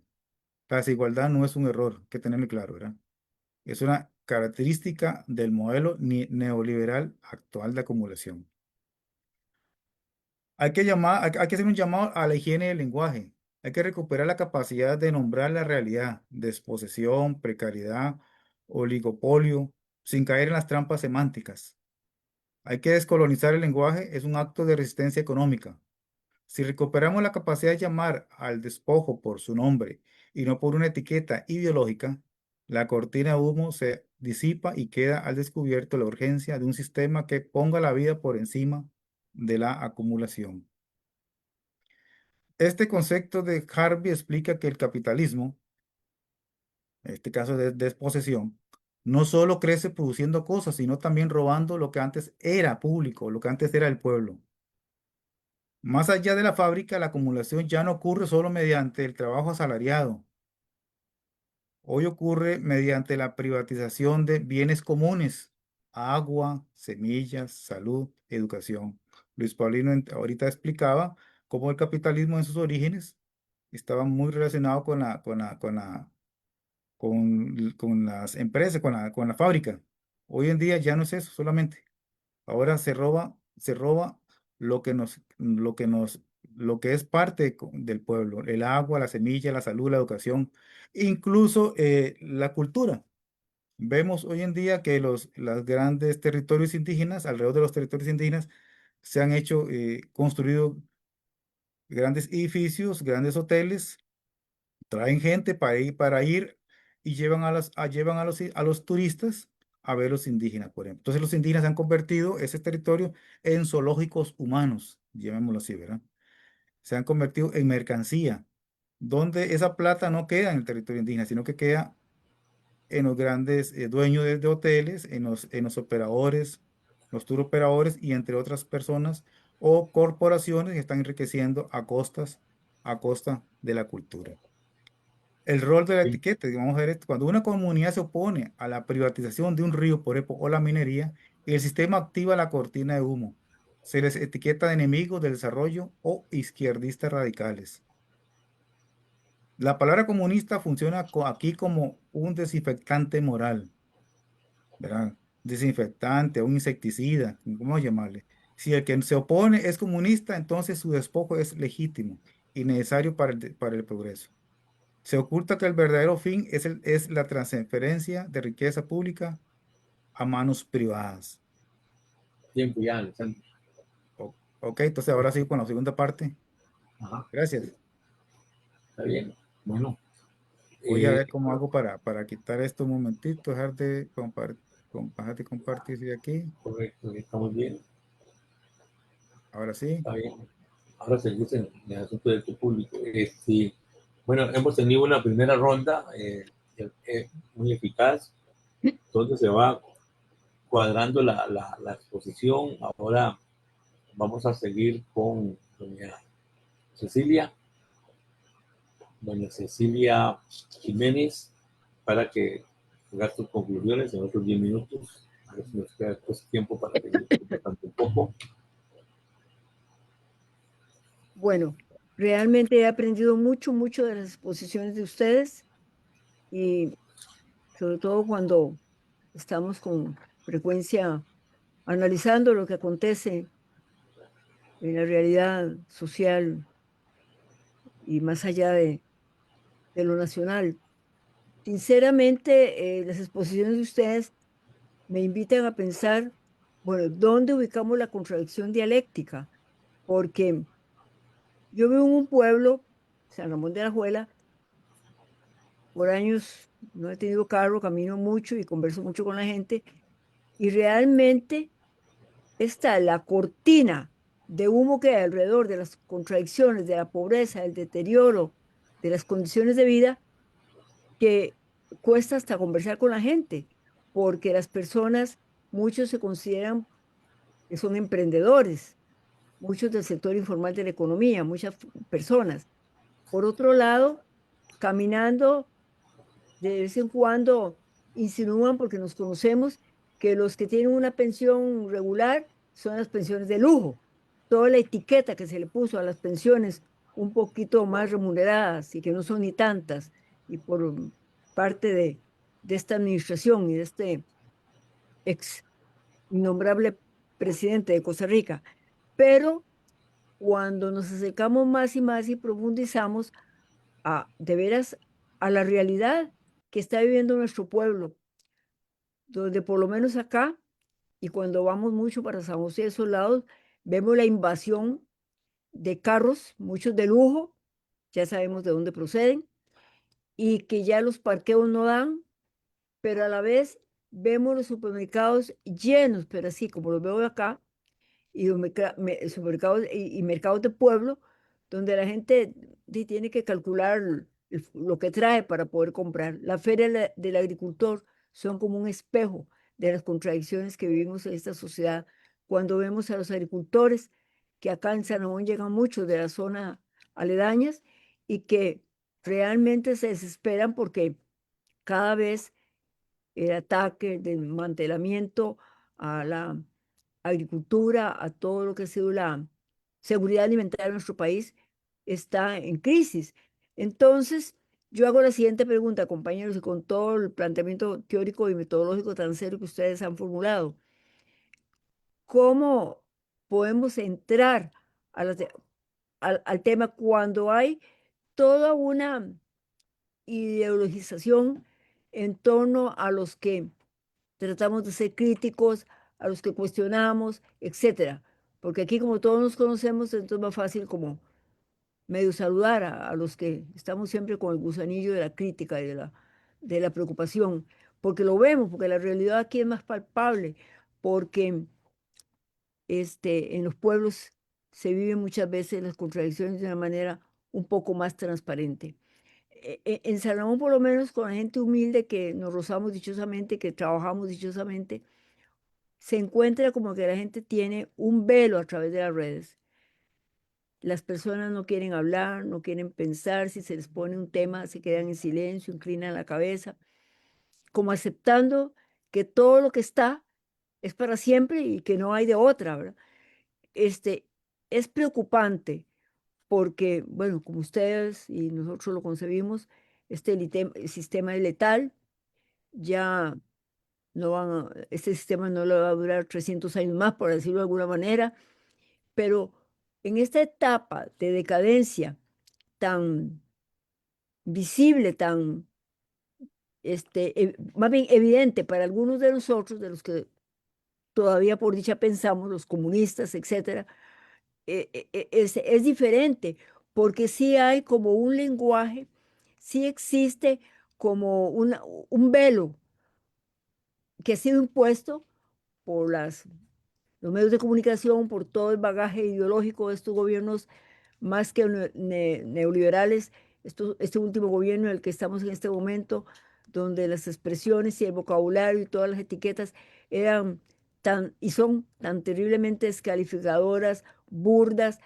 La desigualdad no es un error, hay que tenerlo claro, ¿verdad? Es una característica del modelo neoliberal actual de acumulación. Hay que hacer un llamado a la higiene del lenguaje. Hay que recuperar la capacidad de nombrar la realidad, desposesión, precariedad, oligopolio, sin caer en las trampas semánticas. Hay que descolonizar el lenguaje, es un acto de resistencia económica. Si recuperamos la capacidad de llamar al despojo por su nombre y no por una etiqueta ideológica, la cortina de humo se disipa y queda al descubierto la urgencia de un sistema que ponga la vida por encima de la acumulación. Este concepto de Harvey explica que el capitalismo, en este caso de desposesión, no solo crece produciendo cosas, sino también robando lo que antes era público, lo que antes era el pueblo. Más allá de la fábrica, la acumulación ya no ocurre solo mediante el trabajo asalariado. Hoy ocurre mediante la privatización de bienes comunes, agua, semillas, salud, educación. Luis Paulino ahorita explicaba cómo el capitalismo en sus orígenes estaba muy relacionado con las empresas, con la fábrica. Hoy en día ya no es eso solamente. Ahora se roba lo que es parte del pueblo, el agua, la semilla, la salud, la educación, incluso la cultura. Vemos hoy en día que los grandes territorios indígenas, alrededor de los territorios indígenas, se han construido grandes edificios, grandes hoteles, traen gente para ir y llevan a los turistas a ver los indígenas, por ejemplo. Entonces los indígenas han convertido ese territorio en zoológicos humanos, llamémoslo así, ¿verdad? Se han convertido en mercancía, donde esa plata no queda en el territorio indígena, sino que queda en los grandes dueños de hoteles, en los operadores, los tour operadores y entre otras personas o corporaciones que están enriqueciendo a costa de la cultura. El rol de la Sí, etiqueta, y vamos a ver esto, cuando una comunidad se opone a la privatización de un río, por ejemplo, o la minería, el sistema activa la cortina de humo. Se les etiqueta de enemigos del desarrollo o izquierdistas radicales. La palabra comunista funciona aquí como un desinfectante moral, ¿verdad? Desinfectante, un insecticida, ¿cómo llamarle? Si el que se opone es comunista, entonces su despojo es legítimo y necesario para el progreso. Se oculta que el verdadero fin es la transferencia de riqueza pública a manos privadas. tiempo ya, Alexander. Ok, entonces ahora sí con la segunda parte. Ajá, Gracias. está bien. Bueno, Voy a eh, ver cómo hago para quitar esto un momentito, dejar de compartir de aquí. correcto, estamos bien, Ahora sí. está bien. Ahora seguimos en el asunto del público. Bueno, hemos tenido una primera ronda muy eficaz, donde se va cuadrando la exposición. Ahora vamos a seguir con doña Cecilia, doña Cecilia Jiménez, para que haga sus conclusiones en otros 10 minutos. A ver si nos queda pues, tiempo para seguir tratando un poco. Bueno, realmente he aprendido mucho, mucho de las exposiciones de ustedes y sobre todo cuando estamos con frecuencia analizando lo que acontece en la realidad social y más allá de lo nacional. Sinceramente, las exposiciones de ustedes me invitan a pensar, bueno, ¿dónde ubicamos la contradicción dialéctica? Porque yo vivo en un pueblo, San Ramón de Alajuela, por años no he tenido carro, camino mucho y converso mucho con la gente, y realmente está la cortina de humo que hay alrededor de las contradicciones, de la pobreza, del deterioro, de las condiciones de vida, que cuesta hasta conversar con la gente, porque las personas, muchos se consideran que son emprendedores, muchos del sector informal de la economía, muchas personas. Por otro lado, caminando de vez en cuando insinúan, porque nos conocemos, que los que tienen una pensión regular son las pensiones de lujo. Toda la etiqueta que se le puso a las pensiones un poquito más remuneradas y que no son ni tantas, y por parte de esta administración y de este ex innombrable presidente de Costa Rica. Pero cuando nos acercamos más y más y profundizamos de veras a la realidad que está viviendo nuestro pueblo, donde por lo menos acá, y cuando vamos mucho para San José, esos lados, vemos la invasión de carros, muchos de lujo, ya sabemos de dónde proceden, y que ya los parqueos no dan, pero a la vez vemos los supermercados llenos, pero así como los veo acá, y los supermercados y mercados de pueblo, donde la gente tiene que calcular lo que trae para poder comprar. La feria del agricultor son como un espejo de las contradicciones que vivimos en esta sociedad. Cuando vemos a los agricultores, que acá en San Ramón llegan muchos de la zona aledañas y que realmente se desesperan porque cada vez el ataque, el desmantelamiento a la agricultura, a todo lo que ha sido la seguridad alimentaria de nuestro país, está en crisis. Entonces, yo hago la siguiente pregunta, compañeros, y con todo el planteamiento teórico y metodológico tan serio que ustedes han formulado. ¿Cómo podemos entrar al tema cuando hay toda una ideologización en torno a los que tratamos de ser críticos, a los que cuestionamos, etcétera? Porque aquí como todos nos conocemos, entonces es más fácil como medio saludar a los que estamos siempre con el gusanillo de la crítica y de la preocupación, porque lo vemos, porque la realidad aquí es más palpable, porque en los pueblos se viven muchas veces las contradicciones de una manera un poco más transparente. En San Ramón, por lo menos, con la gente humilde que nos rozamos dichosamente, que trabajamos dichosamente, se encuentra como que la gente tiene un velo a través de las redes. Las personas no quieren hablar, no quieren pensar, si se les pone un tema, se quedan en silencio, inclinan la cabeza, como aceptando que todo lo que está es para siempre y que no hay de otra, ¿verdad? Es preocupante porque, bueno, como ustedes y nosotros lo concebimos, el sistema es letal, ya este sistema no le va a durar 300 años más, por decirlo de alguna manera, pero en esta etapa de decadencia tan visible, tan, más bien evidente para algunos de nosotros, de los que todavía por dicha pensamos, los comunistas, etcétera, es diferente, porque sí hay como un lenguaje, sí existe como un velo que ha sido impuesto por los medios de comunicación, por todo el bagaje ideológico de estos gobiernos más que neoliberales, este último gobierno en el que estamos en este momento, donde las expresiones y el vocabulario y todas las etiquetas eran y son tan terriblemente descalificadoras, burdas,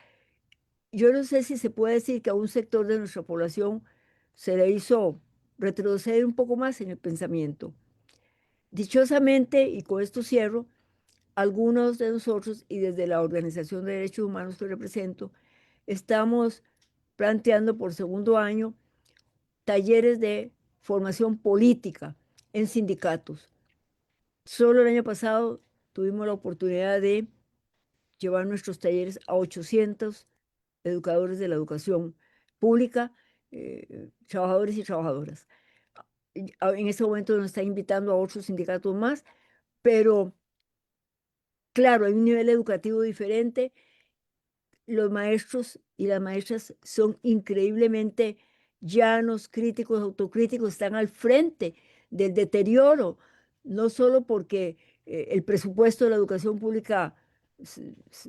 yo no sé si se puede decir que a un sector de nuestra población se le hizo retroceder un poco más en el pensamiento. Dichosamente, y con esto cierro, algunos de nosotros y desde la Organización de Derechos Humanos que represento, estamos planteando por segundo año talleres de formación política en sindicatos. Solo el año pasado tuvimos la oportunidad de llevar nuestros talleres a 800 educadores de la educación pública, trabajadores y trabajadoras. En este momento nos están invitando a otros sindicatos más, pero claro, hay un nivel educativo diferente. Los maestros y las maestras son increíblemente llanos, críticos, autocríticos, están al frente del deterioro, no solo porque el presupuesto de la educación pública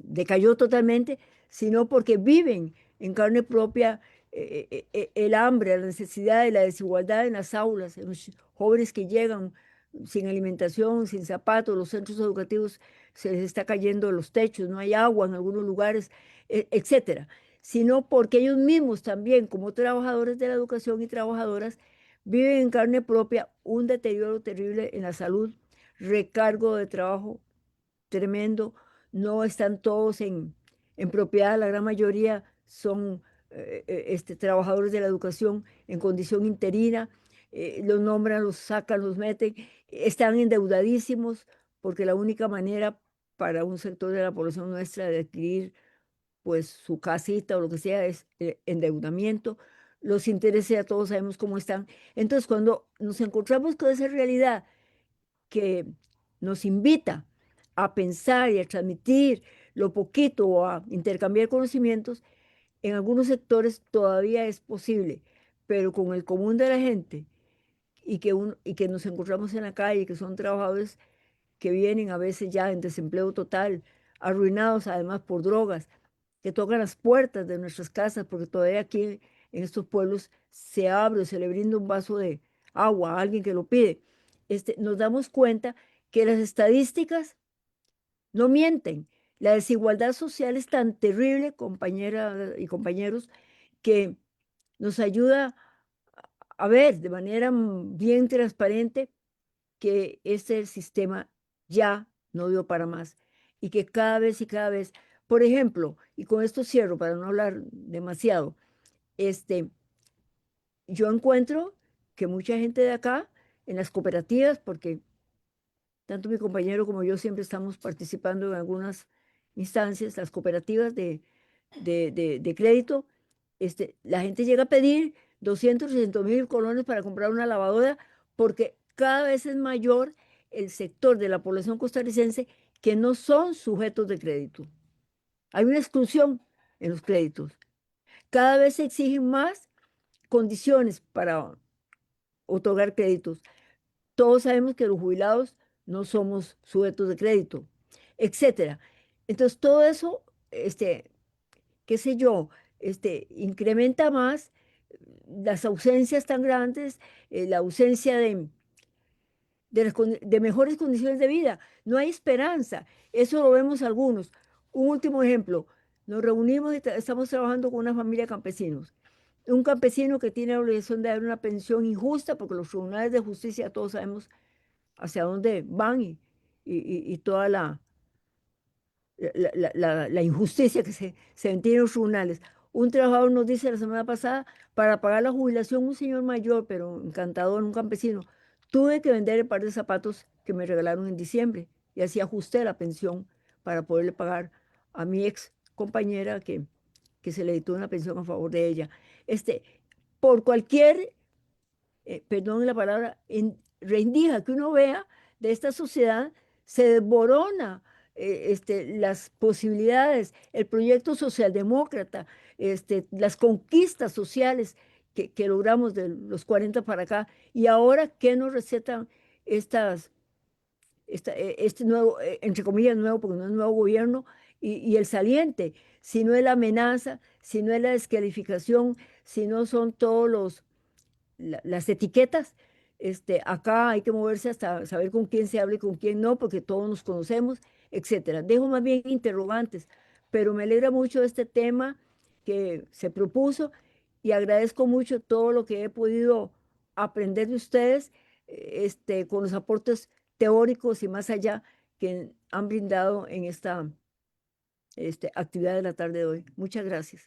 decayó totalmente, sino porque viven en carne propia el hambre, la necesidad y la desigualdad en las aulas, en los jóvenes que llegan sin alimentación, sin zapatos, los centros educativos se les está cayendo los techos, no hay agua en algunos lugares, etcétera, sino porque ellos mismos también, como trabajadores de la educación y trabajadoras, viven en carne propia un deterioro terrible en la salud, recargo de trabajo tremendo, no están todos en propiedad, la gran mayoría son trabajadores de la educación en condición interina, los nombran, los sacan, los meten, están endeudadísimos porque la única manera para un sector de la población nuestra de adquirir pues su casita o lo que sea es endeudamiento. Los intereses ya todos sabemos cómo están. Entonces, cuando nos encontramos con esa realidad que nos invita a pensar y a transmitir lo poquito o a intercambiar conocimientos, en algunos sectores todavía es posible, pero con el común de la gente y que nos encontramos en la calle, que son trabajadores que vienen a veces ya en desempleo total, arruinados además por drogas, que tocan las puertas de nuestras casas, porque todavía aquí en estos pueblos se abre o se le brinda un vaso de agua a alguien que lo pide. Nos damos cuenta que las estadísticas no mienten. La desigualdad social es tan terrible, compañeras y compañeros, que nos ayuda a ver de manera bien transparente que este sistema ya no dio para más y que cada vez y cada vez, por ejemplo, y con esto cierro para no hablar demasiado, yo encuentro que mucha gente de acá, en las cooperativas, porque tanto mi compañero como yo siempre estamos participando en algunas instancias, las cooperativas de crédito, la gente llega a pedir 200, 300.000 colones para comprar una lavadora porque cada vez es mayor el sector de la población costarricense que no son sujetos de crédito. Hay una exclusión en los créditos. Cada vez se exigen más condiciones para otorgar créditos. Todos sabemos que los jubilados no somos sujetos de crédito, etcétera. Entonces, todo eso, qué sé yo, incrementa más las ausencias tan grandes, la ausencia de mejores condiciones de vida. No hay esperanza. Eso lo vemos algunos. Un último ejemplo. Nos reunimos y estamos trabajando con una familia de campesinos. Un campesino que tiene la obligación de dar una pensión injusta, porque los tribunales de justicia todos sabemos hacia dónde van y toda la injusticia que se entiende en los tribunales. Un trabajador nos dice la semana pasada, para pagar la jubilación, un señor mayor, pero encantador, un campesino, tuve que vender el par de zapatos que me regalaron en diciembre y así ajusté la pensión para poderle pagar a mi ex compañera que se le dictó una pensión a favor de ella. Por cualquier perdón la palabra, rendija que uno vea de esta sociedad, se desborona las posibilidades, el proyecto socialdemócrata, las conquistas sociales que logramos de los 40 para acá. Y ahora, ¿qué nos recetan este nuevo, entre comillas, nuevo, porque no es nuevo gobierno, y el saliente? Si no es la amenaza, si no es la descalificación, si no son todos las etiquetas, acá hay que moverse hasta saber con quién se habla y con quién no, porque todos nos conocemos, etcétera. Dejo más bien interrogantes, pero me alegra mucho este tema que se propuso y agradezco mucho todo lo que he podido aprender de ustedes, con los aportes teóricos y más allá que han brindado en esta actividad de la tarde de hoy. Muchas gracias.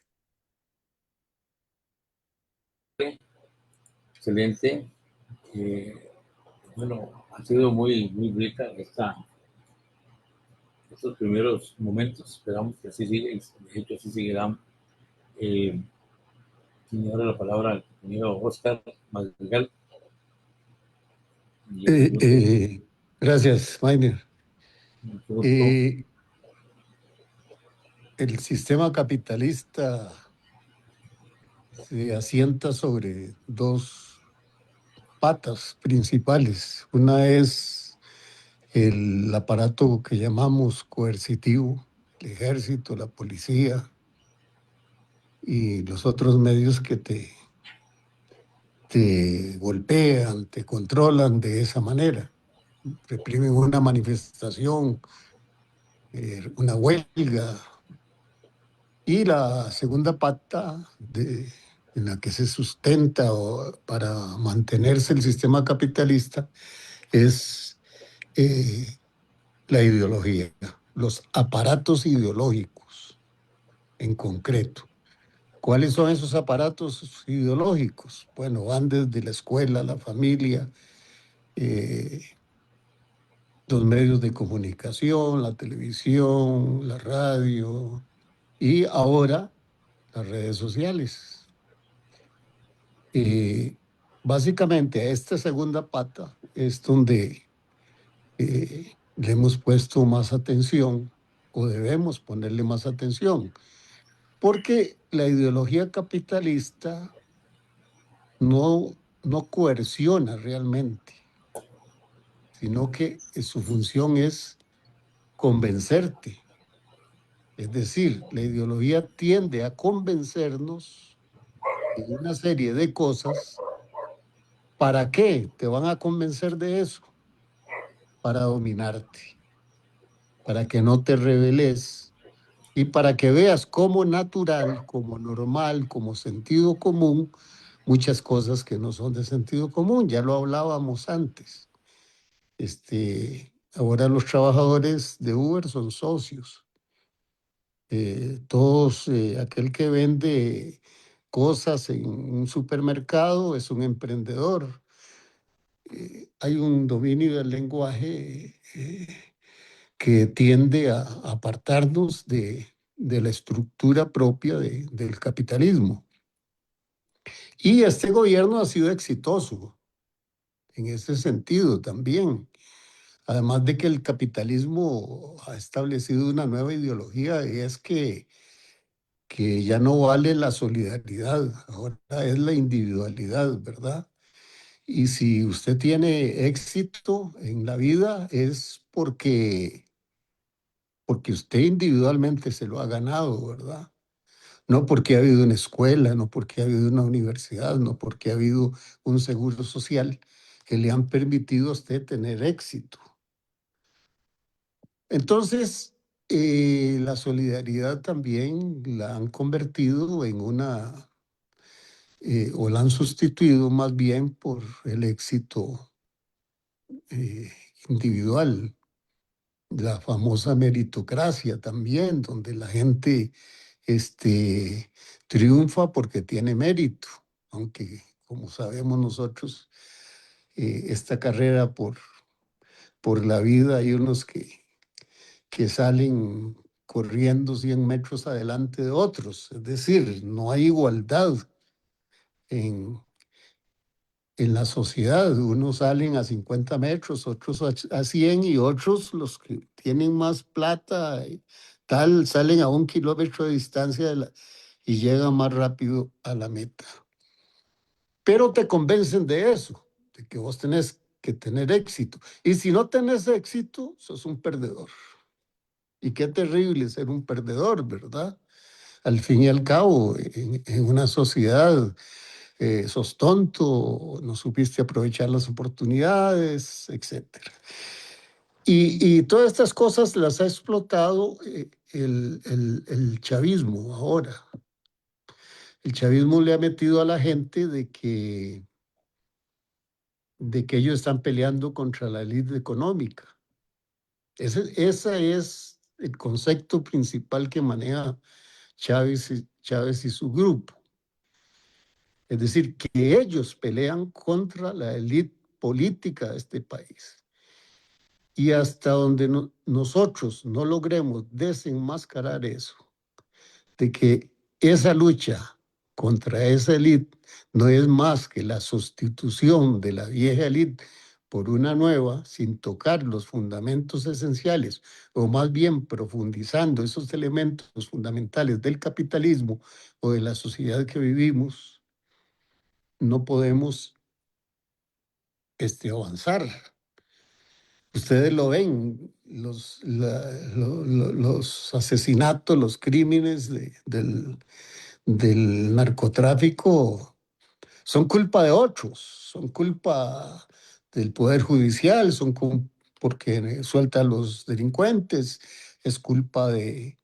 Excelente. Bueno, ha sido muy, muy rica estos primeros momentos. Esperamos que así siga, y de hecho así seguirán. Tiene ahora la palabra el compañero Oscar Madrigal. Gracias, Maynard. Mucho gusto. El sistema capitalista se asienta sobre dos patas principales. Una es el aparato que llamamos coercitivo, el ejército, la policía y los otros medios que te golpean, te controlan de esa manera. Reprimen una manifestación, una huelga. Y la segunda pata en la que se sustenta para mantenerse el sistema capitalista es la ideología, los aparatos ideológicos en concreto. ¿Cuáles son esos aparatos ideológicos? Bueno, van desde la escuela, la familia, los medios de comunicación, la televisión, la radio y ahora las redes sociales. Básicamente a esta segunda pata es donde le hemos puesto más atención o debemos ponerle más atención, porque la ideología capitalista no coerciona realmente, sino que su función es convencerte. Es decir, la ideología tiende a convencernos de una serie de cosas. ¿Para qué te van a convencer de eso? Para dominarte, para que no te rebeles y para que veas como natural, como normal, como sentido común, muchas cosas que no son de sentido común. Ya lo hablábamos antes. Ahora los trabajadores de Uber son socios. Aquel que vende cosas en un supermercado es un emprendedor. Hay un dominio del lenguaje que tiende a apartarnos de la estructura propia del capitalismo. Y este gobierno ha sido exitoso en ese sentido también. Además de que el capitalismo ha establecido una nueva ideología y es que ya no vale la solidaridad, ahora es la individualidad, ¿verdad? Y si usted tiene éxito en la vida es porque usted individualmente se lo ha ganado, ¿verdad? No porque ha habido una escuela, no porque ha habido una universidad, no porque ha habido un seguro social que le han permitido a usted tener éxito. Entonces, la solidaridad también la han convertido en o la han sustituido más bien por el éxito individual. La famosa meritocracia también, donde la gente triunfa porque tiene mérito, aunque como sabemos nosotros, esta carrera por la vida hay unos que salen corriendo 100 metros adelante de otros, es decir, no hay igualdad en la sociedad. Unos salen a 50 metros, otros a 100 y otros, los que tienen más plata, tal, salen a 1 kilómetro de distancia y llegan más rápido a la meta. Pero te convencen de eso, de que vos tenés que tener éxito. Y si no tenés éxito, sos un perdedor. Y qué terrible ser un perdedor, ¿verdad? Al fin y al cabo, en una sociedad sos tonto, no supiste aprovechar las oportunidades, etc. Y todas estas cosas las ha explotado el chavismo ahora. El chavismo le ha metido a la gente de que ellos están peleando contra la élite económica. Ese es el concepto principal que maneja Chávez y su grupo. Es decir, que ellos pelean contra la élite política de este país. Y hasta donde nosotros no logremos desenmascarar eso, de que esa lucha contra esa élite no es más que la sustitución de la vieja élite por una nueva, sin tocar los fundamentos esenciales, o más bien profundizando esos elementos fundamentales del capitalismo o de la sociedad que vivimos, no podemos avanzar. Ustedes lo ven, los asesinatos, los crímenes del narcotráfico son culpa de otros, son culpa del Poder Judicial, porque suelta a los delincuentes, es culpa de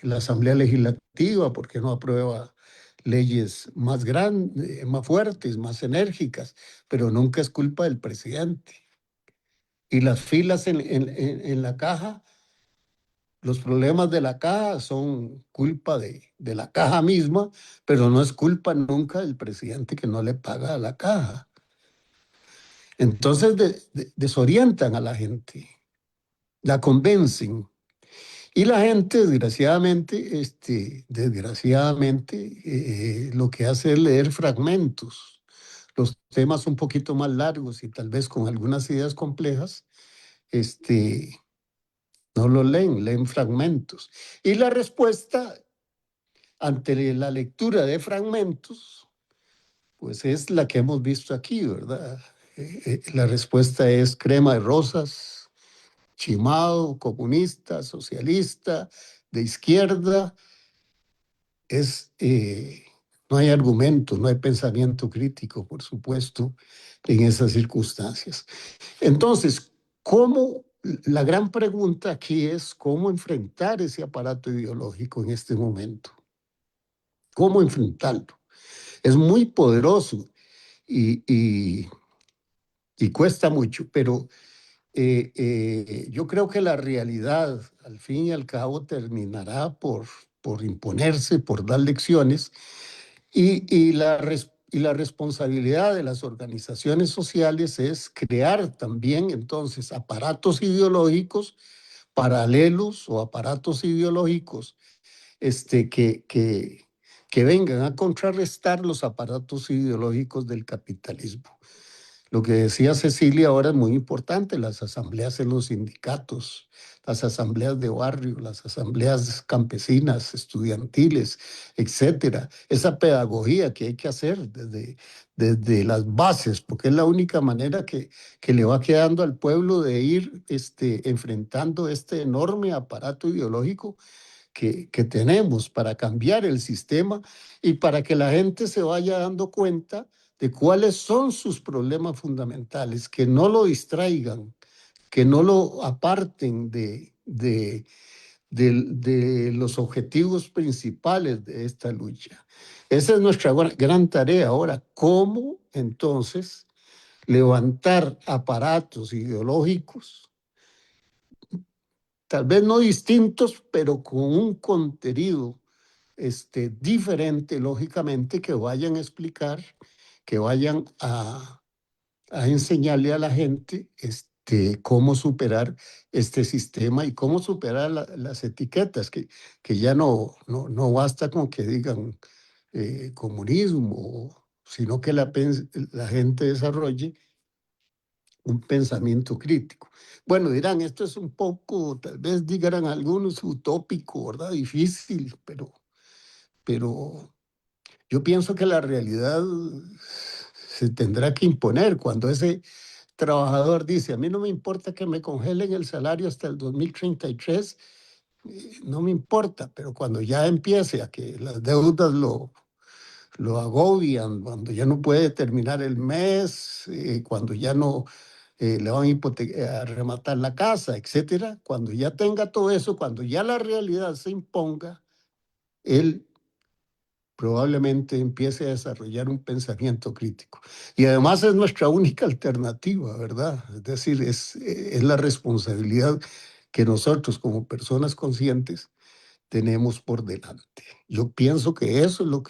la Asamblea Legislativa porque no aprueba leyes más grandes, más fuertes, más enérgicas, pero nunca es culpa del presidente. Y las filas en la caja, los problemas de la caja son culpa de la caja misma, pero no es culpa nunca del presidente que no le paga a la caja. Entonces desorientan a la gente, la convencen. Y la gente, desgraciadamente, lo que hace es leer fragmentos, los temas un poquito más largos y tal vez con algunas ideas complejas, no lo leen fragmentos. Y la respuesta ante la lectura de fragmentos, pues es la que hemos visto aquí, ¿verdad? La respuesta es crema de rosas, chimado, comunista, socialista, de izquierda. No hay argumento, no hay pensamiento crítico, por supuesto, en esas circunstancias. Entonces, la gran pregunta aquí es cómo enfrentar ese aparato ideológico en este momento. ¿Cómo enfrentarlo? Es muy poderoso y cuesta mucho, pero yo creo que la realidad, al fin y al cabo, terminará por imponerse, por dar lecciones, y la responsabilidad de las organizaciones sociales es crear también entonces aparatos ideológicos paralelos o aparatos ideológicos que vengan a contrarrestar los aparatos ideológicos del capitalismo. Lo que decía Cecilia ahora es muy importante, las asambleas en los sindicatos, las asambleas de barrio, las asambleas campesinas, estudiantiles, etcétera. Esa pedagogía que hay que hacer desde las bases, porque es la única manera que le va quedando al pueblo de ir enfrentando este enorme aparato ideológico que tenemos para cambiar el sistema y para que la gente se vaya dando cuenta de cuáles son sus problemas fundamentales, que no lo distraigan, que no lo aparten de los objetivos principales de esta lucha. Esa es nuestra gran tarea ahora, cómo entonces levantar aparatos ideológicos, tal vez no distintos, pero con un contenido diferente, lógicamente, que vayan a explicar, que vayan a enseñarle a la gente cómo superar este sistema y cómo superar las etiquetas, que ya no basta con que digan comunismo, sino que la gente desarrolle un pensamiento crítico. Bueno, dirán, esto es un poco, tal vez digan algunos, utópico, ¿verdad? Difícil, pero yo pienso que la realidad se tendrá que imponer cuando ese trabajador dice, a mí no me importa que me congelen el salario hasta el 2033, no me importa, pero cuando ya empiece a que las deudas lo agobian, cuando ya no puede terminar el mes, cuando ya no le van a rematar la casa, etcétera, cuando ya tenga todo eso, cuando ya la realidad se imponga, él probablemente empiece a desarrollar un pensamiento crítico. Y además es nuestra única alternativa, ¿verdad? Es decir, es la responsabilidad que nosotros como personas conscientes tenemos por delante. Yo pienso que eso es lo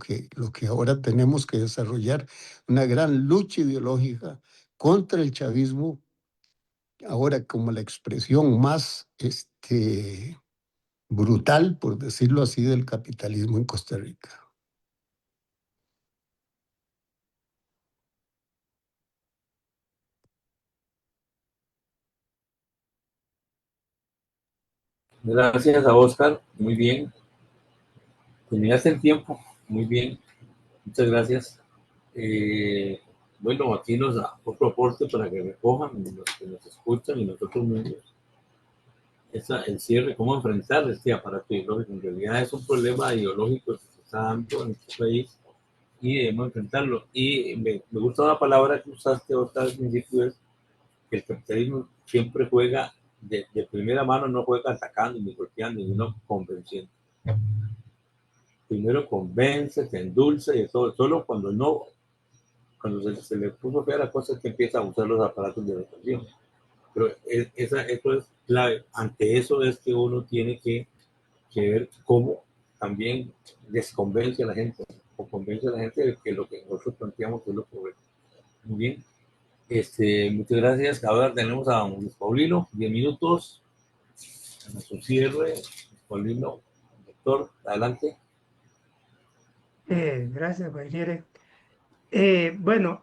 que ahora tenemos que desarrollar, una gran lucha ideológica contra el chavismo, ahora como la expresión más brutal, por decirlo así, del capitalismo en Costa Rica. Gracias a Oscar, muy bien. Terminaste el tiempo, muy bien. Muchas gracias. Bueno, aquí nos da otro aporte para que recojan los que nos escuchan y nosotros mismos. El cierre, cómo enfrentar este aparato ideológico. En realidad es un problema ideológico que se está dando en este país y debemos enfrentarlo. Y me gusta una palabra que usaste otra al principio, es que el capitalismo siempre juega de primera mano, no juega atacando ni golpeando, sino convenciendo. Primero convence, te endulza y todo, solo cuando no, cuando se le puso fea la cosa es que empieza a usar los aparatos de represión. Pero eso es clave. Ante eso es que uno tiene que ver cómo también desconvence a la gente o convence a la gente de que lo que nosotros planteamos es lo correcto. Muy bien. Muchas gracias. Ahora tenemos a Luis Paulino, 10 minutos. A su cierre. Luis Paulino, doctor, adelante. Gracias, Guaire. Bueno,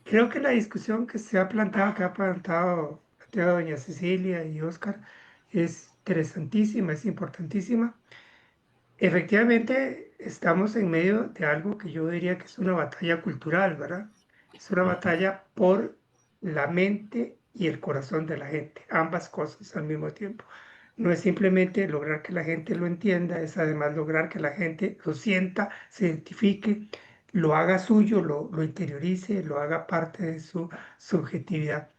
creo que la discusión que se ha planteado, planteado doña Cecilia y Oscar, es interesantísima, es importantísima. Efectivamente, estamos en medio de algo que yo diría que es una batalla cultural, ¿verdad? Es una batalla por la mente y el corazón de la gente, ambas cosas al mismo tiempo. No es simplemente lograr que la gente lo entienda, es además lograr que la gente lo sienta, se identifique, lo haga suyo, lo interiorice, lo haga parte de su subjetividad.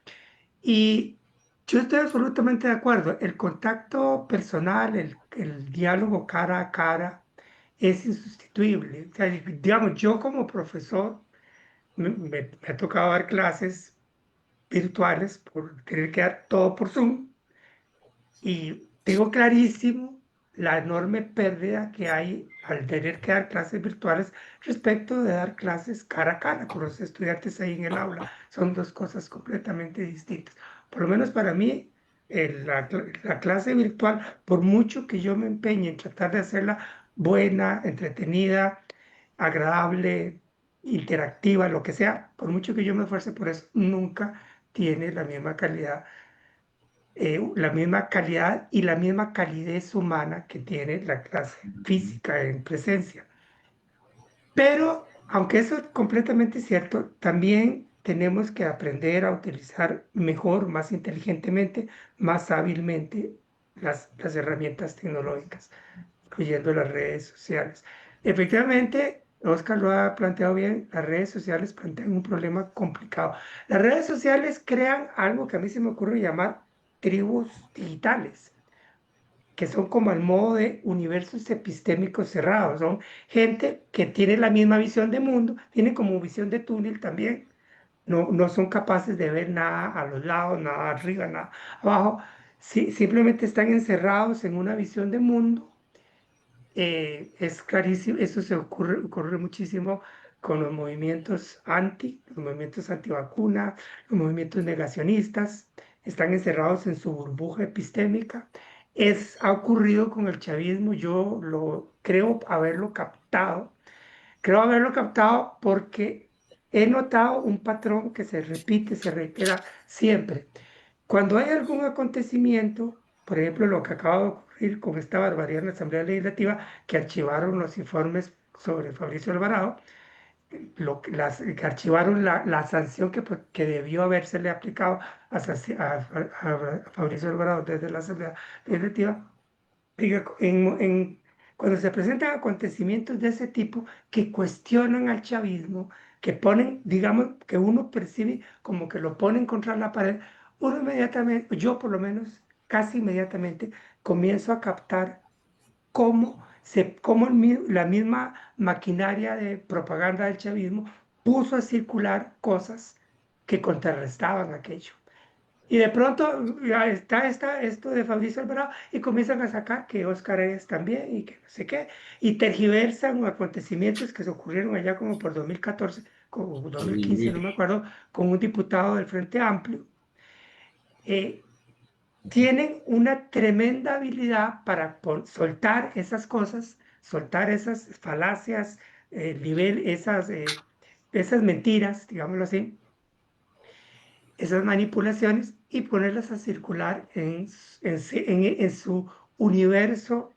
Y yo estoy absolutamente de acuerdo. El contacto personal, el diálogo cara a cara es insustituible. O sea, digamos, yo como profesor me ha tocado dar clases virtuales por tener que dar todo por Zoom y tengo clarísimo la enorme pérdida que hay al tener que dar clases virtuales respecto de dar clases cara a cara con los estudiantes ahí en el aula. Son dos cosas completamente distintas. Por lo menos para mí, la clase virtual, por mucho que yo me empeñe en tratar de hacerla buena, entretenida, agradable, interactiva, lo que sea, por mucho que yo me esfuerce por eso, nunca tiene la misma calidad y la misma calidez humana que tiene la clase física en presencia. Pero, aunque eso es completamente cierto, también tenemos que aprender a utilizar mejor, más inteligentemente, más hábilmente las herramientas tecnológicas, incluyendo las redes sociales. Efectivamente, Oscar lo ha planteado bien, las redes sociales plantean un problema complicado. Las redes sociales crean algo que a mí se me ocurre llamar tribus digitales, que son como el modo de universos epistémicos cerrados. Son gente que tiene la misma visión de mundo, tiene como visión de túnel también. No son capaces de ver nada a los lados, nada arriba, nada abajo. Sí, simplemente están encerrados en una visión de mundo. Es clarísimo, eso ocurre muchísimo con los movimientos antivacuna, los movimientos negacionistas, están encerrados en su burbuja epistémica. Ha ocurrido con el chavismo, yo creo haberlo captado porque he notado un patrón que se repite, se reitera siempre. Cuando hay algún acontecimiento, por ejemplo, lo que acaba de ocurrir con esta barbaridad en la Asamblea Legislativa, que archivaron los informes sobre Fabricio Alvarado, que archivaron la sanción que debió habérsele aplicado a Fabricio Alvarado desde la Asamblea Legislativa. Diga, cuando se presentan acontecimientos de ese tipo que cuestionan al chavismo, que ponen, digamos, que uno percibe como que lo ponen contra la pared, uno inmediatamente, yo por lo menos, casi inmediatamente, comienzo a captar cómo cómo la misma maquinaria de propaganda del chavismo puso a circular cosas que contrarrestaban aquello. Y de pronto ya está esto de Fabricio Alvarado y comienzan a sacar que Óscar es también y que no sé qué, y tergiversan acontecimientos que se ocurrieron allá como por 2014, como 2015, no me acuerdo, con un diputado del Frente Amplio. Tienen una tremenda habilidad para soltar esas cosas, soltar esas falacias, esas mentiras, digámoslo así, esas manipulaciones y ponerlas a circular en su universo,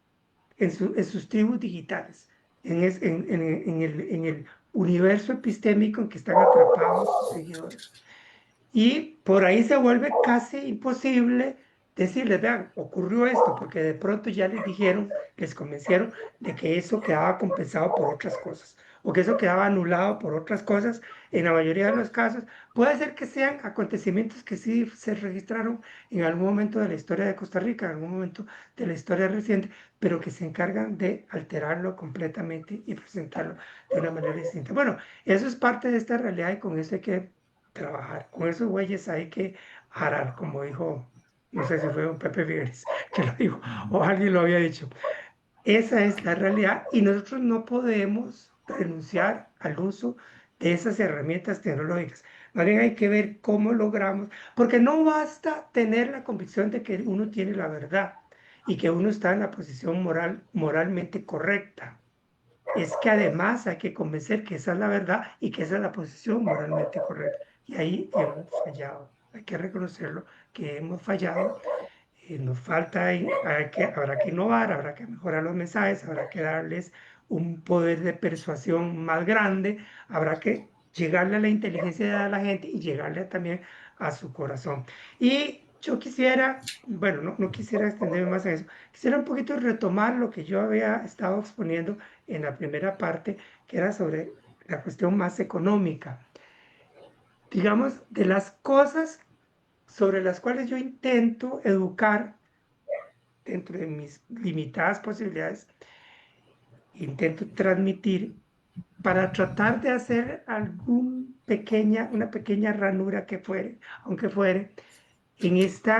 en sus tribus digitales, en el universo epistémico en que están atrapados sus seguidores. Y por ahí se vuelve casi imposible decirles, vean, ocurrió esto, porque de pronto ya les dijeron, les convencieron de que eso quedaba compensado por otras cosas, o que eso quedaba anulado por otras cosas. En la mayoría de los casos, puede ser que sean acontecimientos que sí se registraron en algún momento de la historia de Costa Rica, en algún momento de la historia reciente, pero que se encargan de alterarlo completamente y presentarlo de una manera distinta. Bueno, eso es parte de esta realidad y con eso hay que trabajar. Con esos güeyes hay que arar, como dijo, no sé si fue un Pepe Figueres que lo dijo, o alguien lo había dicho. Esa es la realidad y nosotros no podemos renunciar al uso de esas herramientas tecnológicas. Más bien hay que ver cómo logramos, porque no basta tener la convicción de que uno tiene la verdad y que uno está en la posición moralmente correcta. Es que además hay que convencer que esa es la verdad y que esa es la posición moralmente correcta. Y ahí hemos fallado. Hay que reconocerlo, que hemos fallado. Nos falta, habrá que innovar, habrá que mejorar los mensajes, habrá que darles un poder de persuasión más grande, habrá que llegarle a la inteligencia de la gente y llegarle también a su corazón. Y yo quisiera, bueno, no quisiera extenderme más en eso, quisiera un poquito retomar lo que yo había estado exponiendo en la primera parte, que era sobre la cuestión más económica. Digamos, de las cosas sobre las cuales yo intento educar dentro de mis limitadas posibilidades, intento transmitir para tratar de hacer una pequeña ranura que fuere, aunque fuere, en este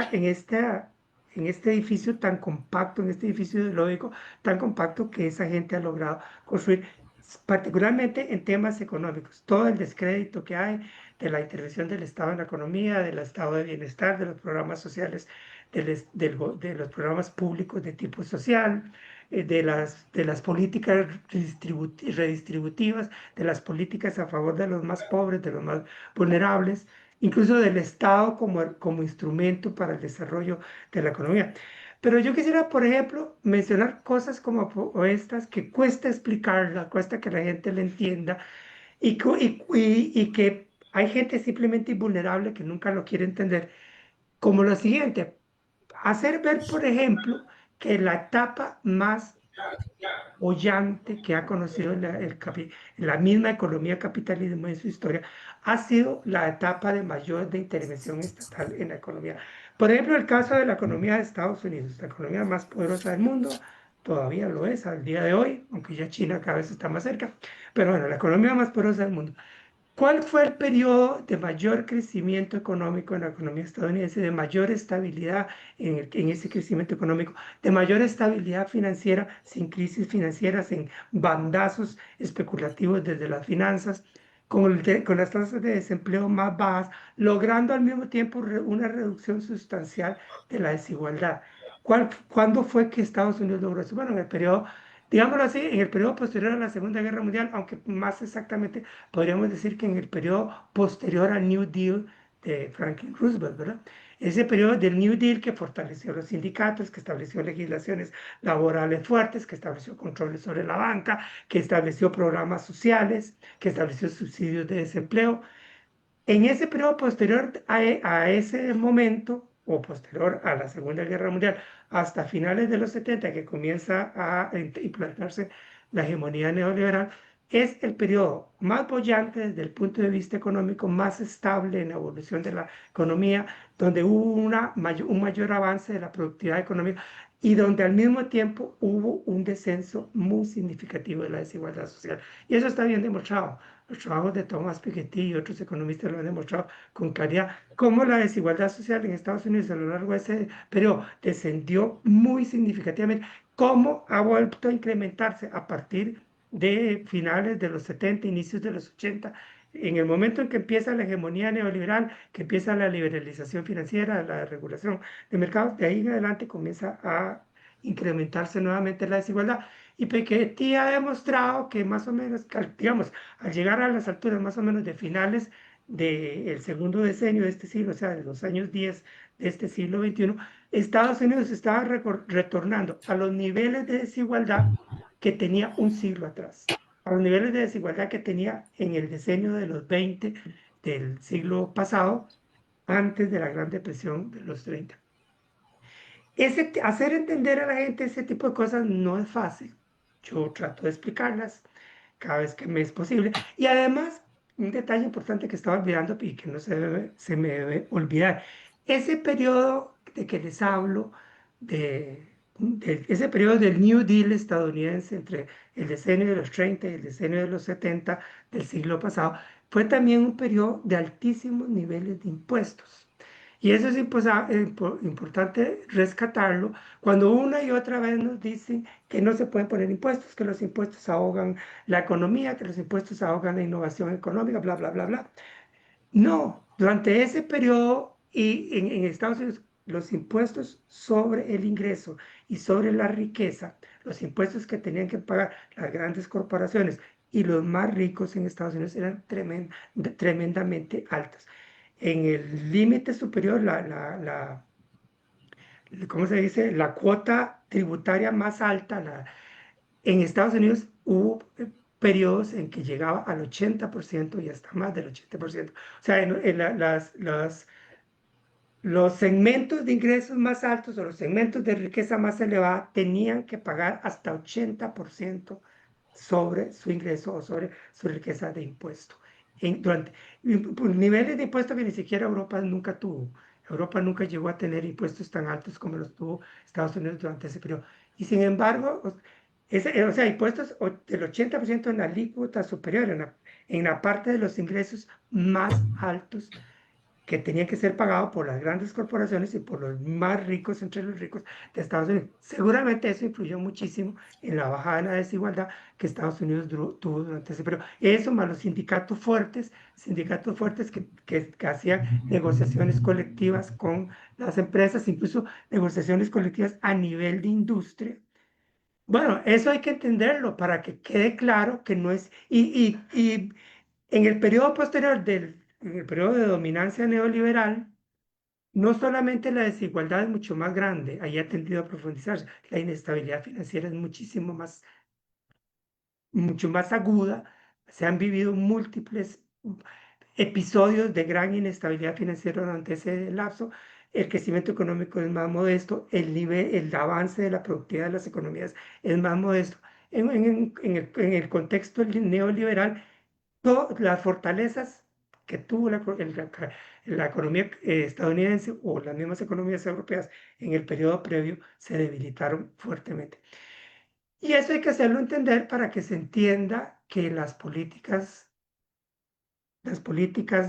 edificio tan compacto, en este edificio ideológico tan compacto que esa gente ha logrado construir, particularmente en temas económicos. Todo el descrédito que hay de la intervención del Estado en la economía, del estado de bienestar, de los programas sociales, de los programas públicos de tipo social, de las políticas redistributivas, de las políticas a favor de los más pobres, de los más vulnerables, incluso del Estado como instrumento para el desarrollo de la economía. Pero yo quisiera, por ejemplo, mencionar cosas como estas que cuesta explicarlas, cuesta que la gente la entienda y que hay gente simplemente invulnerable que nunca lo quiere entender, como lo siguiente: hacer ver, por ejemplo, que la etapa más bollante que ha conocido la misma economía capitalismo en su historia ha sido la etapa de intervención estatal en la economía. Por ejemplo, el caso de la economía de Estados Unidos, la economía más poderosa del mundo, todavía lo es al día de hoy, aunque ya China cada vez está más cerca, pero bueno, la economía más poderosa del mundo. ¿Cuál fue el periodo de mayor crecimiento económico en la economía estadounidense, de mayor estabilidad en ese crecimiento económico, de mayor estabilidad financiera, sin crisis financieras, sin bandazos especulativos desde las finanzas, con las tasas de desempleo más bajas, logrando al mismo tiempo una reducción sustancial de la desigualdad? ¿Cuándo fue que Estados Unidos logró eso? Bueno, en el periodo, digámoslo así, en el periodo posterior a la Segunda Guerra Mundial, aunque más exactamente podríamos decir que en el periodo posterior al New Deal de Franklin Roosevelt, ¿verdad? Ese periodo del New Deal que fortaleció los sindicatos, que estableció legislaciones laborales fuertes, que estableció controles sobre la banca, que estableció programas sociales, que estableció subsidios de desempleo. En ese periodo posterior a ese momento, o posterior a la Segunda Guerra Mundial, hasta finales de los 70, que comienza a implantarse la hegemonía neoliberal, es el periodo más bollante desde el punto de vista económico, más estable en la evolución de la economía, donde hubo un mayor avance de la productividad económica, y donde al mismo tiempo hubo un descenso muy significativo de la desigualdad social. Y eso está bien demostrado. Los trabajos de Thomas Piketty y otros economistas lo han demostrado con claridad, cómo la desigualdad social en Estados Unidos a lo largo de ese periodo descendió muy significativamente, cómo ha vuelto a incrementarse a partir de finales de los 70, inicios de los 80, en el momento en que empieza la hegemonía neoliberal, que empieza la liberalización financiera, la regulación de mercados, de ahí en adelante comienza a incrementarse nuevamente la desigualdad. Y Piketty ha demostrado que más o menos, digamos, al llegar a las alturas más o menos de finales del segundo decenio de este siglo, o sea, de los años 10 de este siglo XXI, Estados Unidos estaba retornando a los niveles de desigualdad que tenía un siglo atrás, a los niveles de desigualdad que tenía en el decenio de los 20 del siglo pasado, antes de la Gran Depresión de los 30. Hacer entender a la gente ese tipo de cosas no es fácil. Yo trato de explicarlas cada vez que me es posible. Y además, un detalle importante que estaba olvidando y que no se me debe olvidar, ese periodo de que les hablo, de ese periodo del New Deal estadounidense entre el decenio de los 30 y el decenio de los 70 del siglo pasado, fue también un periodo de altísimos niveles de impuestos. Y eso es importante rescatarlo cuando una y otra vez nos dicen que no se pueden poner impuestos, que los impuestos ahogan la economía, que los impuestos ahogan la innovación económica, bla, bla, bla, bla. No, durante ese periodo y en Estados Unidos, los impuestos sobre el ingreso y sobre la riqueza, los impuestos que tenían que pagar las grandes corporaciones y los más ricos en Estados Unidos eran tremendamente altos. En el límite superior, ¿cómo se dice? La cuota tributaria más alta, en Estados Unidos hubo periodos en que llegaba al 80% y hasta más del 80%. O sea, los segmentos de ingresos más altos o los segmentos de riqueza más elevada tenían que pagar hasta 80% sobre su ingreso o sobre su riqueza de impuesto. Durante niveles de impuestos que ni siquiera Europa nunca tuvo. Europa nunca llegó a tener impuestos tan altos como los tuvo Estados Unidos durante ese periodo. Y sin embargo, o sea, impuestos del 80% en la alícuota superior, en la parte de los ingresos más altos que tenían que ser pagados por las grandes corporaciones y por los más ricos entre los ricos de Estados Unidos. Seguramente eso influyó muchísimo en la bajada de la desigualdad que Estados Unidos tuvo durante ese periodo. Eso más los sindicatos fuertes que hacían negociaciones colectivas con las empresas, incluso negociaciones colectivas a nivel de industria. Bueno, eso hay que entenderlo para que quede claro que no es... Y en el periodo posterior en el periodo de dominancia neoliberal, no solamente la desigualdad es mucho más grande, ahí ha tendido a profundizarse, la inestabilidad financiera es mucho más aguda, se han vivido múltiples episodios de gran inestabilidad financiera durante ese lapso, el crecimiento económico es más modesto, el avance de la productividad de las economías es más modesto. En el contexto neoliberal, todas las fortalezas que tuvo la economía estadounidense o las mismas economías europeas en el periodo previo se debilitaron fuertemente. Y eso hay que hacerlo entender para que se entienda que las políticas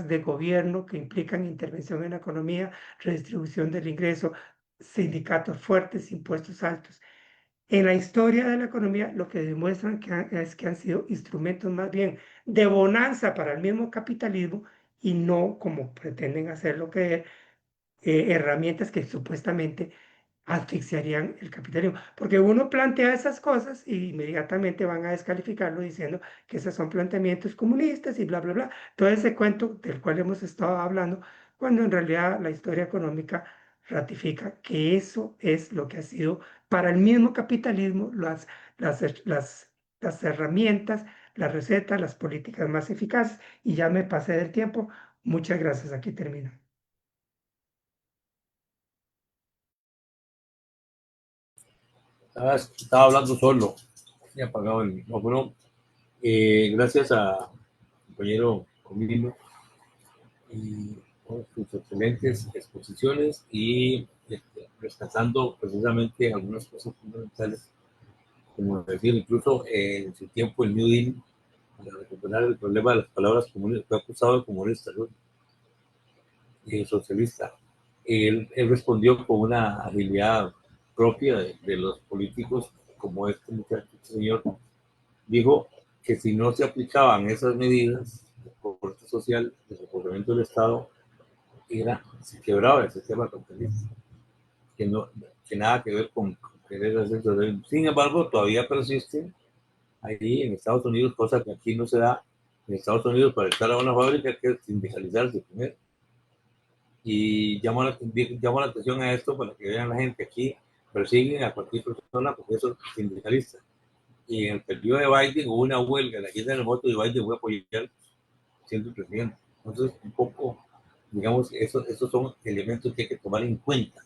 de gobierno que implican intervención en la economía, redistribución del ingreso, sindicatos fuertes, impuestos altos, en la historia de la economía lo que demuestran es que han sido instrumentos más bien de bonanza para el mismo capitalismo y no como pretenden hacer lo que herramientas que supuestamente asfixiarían el capitalismo. Porque uno plantea esas cosas y inmediatamente van a descalificarlo diciendo que esos son planteamientos comunistas y bla, bla, bla. Todo ese cuento del cual hemos estado hablando, cuando en realidad la historia económica ratifica que eso es lo que ha sido para el mismo capitalismo las herramientas, las recetas, las políticas más eficaces. Y ya me pasé del tiempo. Muchas gracias. Aquí termino. Estaba hablando solo, he apagado el micrófono. Gracias a compañero Comino y con sus excelentes exposiciones y rescatando precisamente algunas cosas fundamentales, como decir, incluso en su tiempo el New Deal, para recuperar el problema de las palabras comunes, fue acusado de comunista, ¿no? Y socialista. Él respondió con una habilidad propia de los políticos, como este muchacho, este señor, dijo que si no se aplicaban esas medidas de corte social, de soportamiento del Estado, se quebraba el sistema capitalista, que, no, que nada que ver con querer hacer socialismo. Sin embargo, todavía persiste ahí en Estados Unidos, cosa que aquí no se da. En Estados Unidos, para estar a una fábrica hay que sindicalizarse primero. Y llamo la atención a esto para que vean la gente aquí persiguen a cualquier persona porque eso es sindicalista. Y en el periodo de Biden hubo una huelga, la gente en el voto y Biden fue a apoyar siendo presidente. Entonces, un poco, digamos, esos son elementos que hay que tomar en cuenta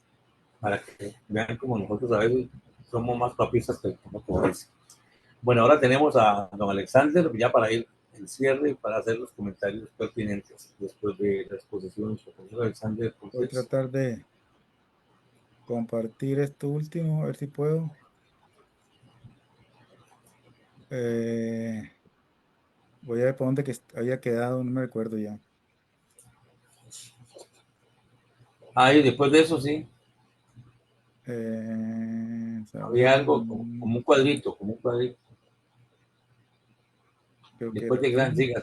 para que vean como nosotros a veces somos más papistas que el como dice. Bueno, ahora tenemos a don Alexander ya para ir el cierre y para hacer los comentarios pertinentes después de la exposición. Profesor Alexander, Voy a tratar de compartir esto último, a ver si puedo. Voy a ver por dónde que había quedado, no me recuerdo ya. y después de eso sí, había Saber, algo como un cuadrito, creo que era Después de aquí. gran, siga,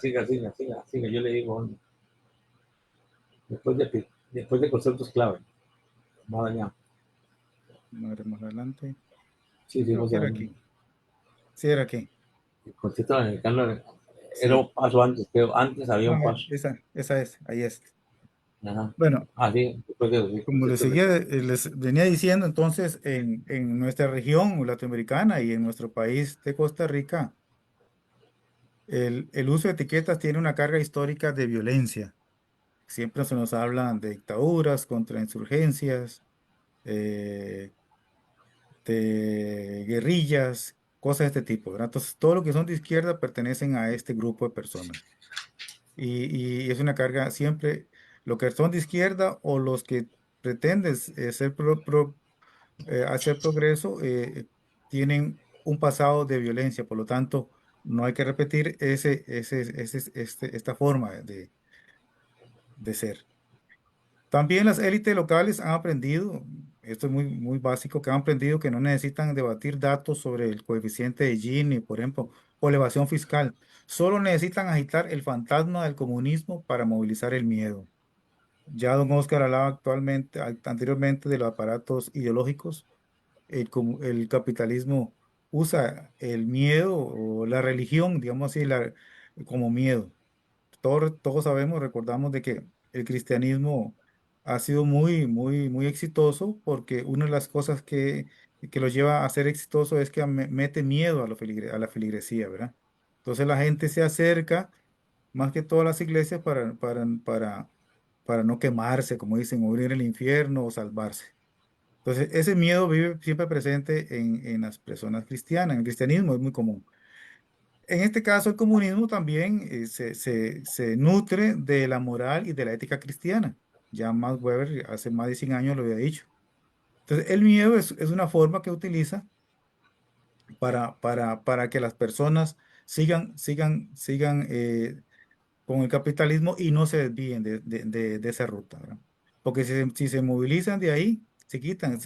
yo le digo, después de conceptos clave, más allá. No era más adelante. Sí, Creo más que era adelante. aquí. Sí, era aquí. El concepto americano era Sí. un paso antes, pero antes había un No, paso. esa es, ahí es. Ajá. Bueno, Sí, después de los como les conceptos seguía, les venía diciendo, entonces, en nuestra región latinoamericana y en nuestro país de Costa Rica, el uso de etiquetas tiene una carga histórica de violencia. Siempre se nos hablan de dictaduras, contrainsurgencias, eh, de guerrillas, cosas de este tipo, ¿verdad? Entonces, todo lo que son de izquierda pertenecen a este grupo de personas. Y es una carga siempre, lo que son de izquierda o los que pretenden hacer progreso, tienen un pasado de violencia, por lo tanto, no hay que repetir esta forma de ser. También las élites locales han aprendido, esto es muy básico, que han aprendido que no necesitan debatir datos sobre el coeficiente de Gini, por ejemplo, o la evasión fiscal. Solo necesitan agitar el fantasma del comunismo para movilizar el miedo. Ya don Oscar hablaba anteriormente de los aparatos ideológicos. El capitalismo usa el miedo o la religión, digamos así, como miedo. Todos sabemos, recordamos de que el cristianismo ha sido muy exitoso porque una de las cosas que lo lleva a ser exitoso es que mete miedo a a la feligresía, ¿verdad? Entonces la gente se acerca más que todas las iglesias para no quemarse, como dicen, o ir al infierno o salvarse. Entonces ese miedo vive siempre presente en las personas cristianas, en el cristianismo es muy común. En este caso, el comunismo también se nutre de la moral y de la ética cristiana. Ya Max Weber hace más de 100 años lo había dicho. Entonces, el miedo es una forma que utiliza para que las personas sigan con el capitalismo y no se desvíen de esa ruta, ¿verdad? Porque si se movilizan de ahí, se quitan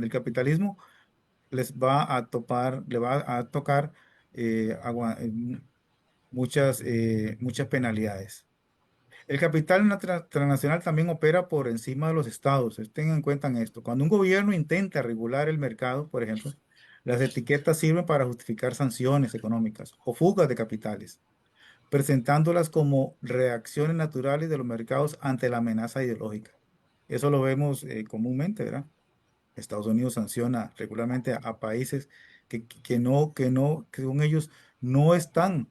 del capitalismo, le va a tocar muchas penalidades. El capital transnacional también opera por encima de los estados. Tengan en cuenta esto. Cuando un gobierno intenta regular el mercado, por ejemplo, las etiquetas sirven para justificar sanciones económicas o fugas de capitales, presentándolas como reacciones naturales de los mercados ante la amenaza ideológica. Eso lo vemos comúnmente, ¿verdad? Estados Unidos sanciona regularmente a países que según ellos no están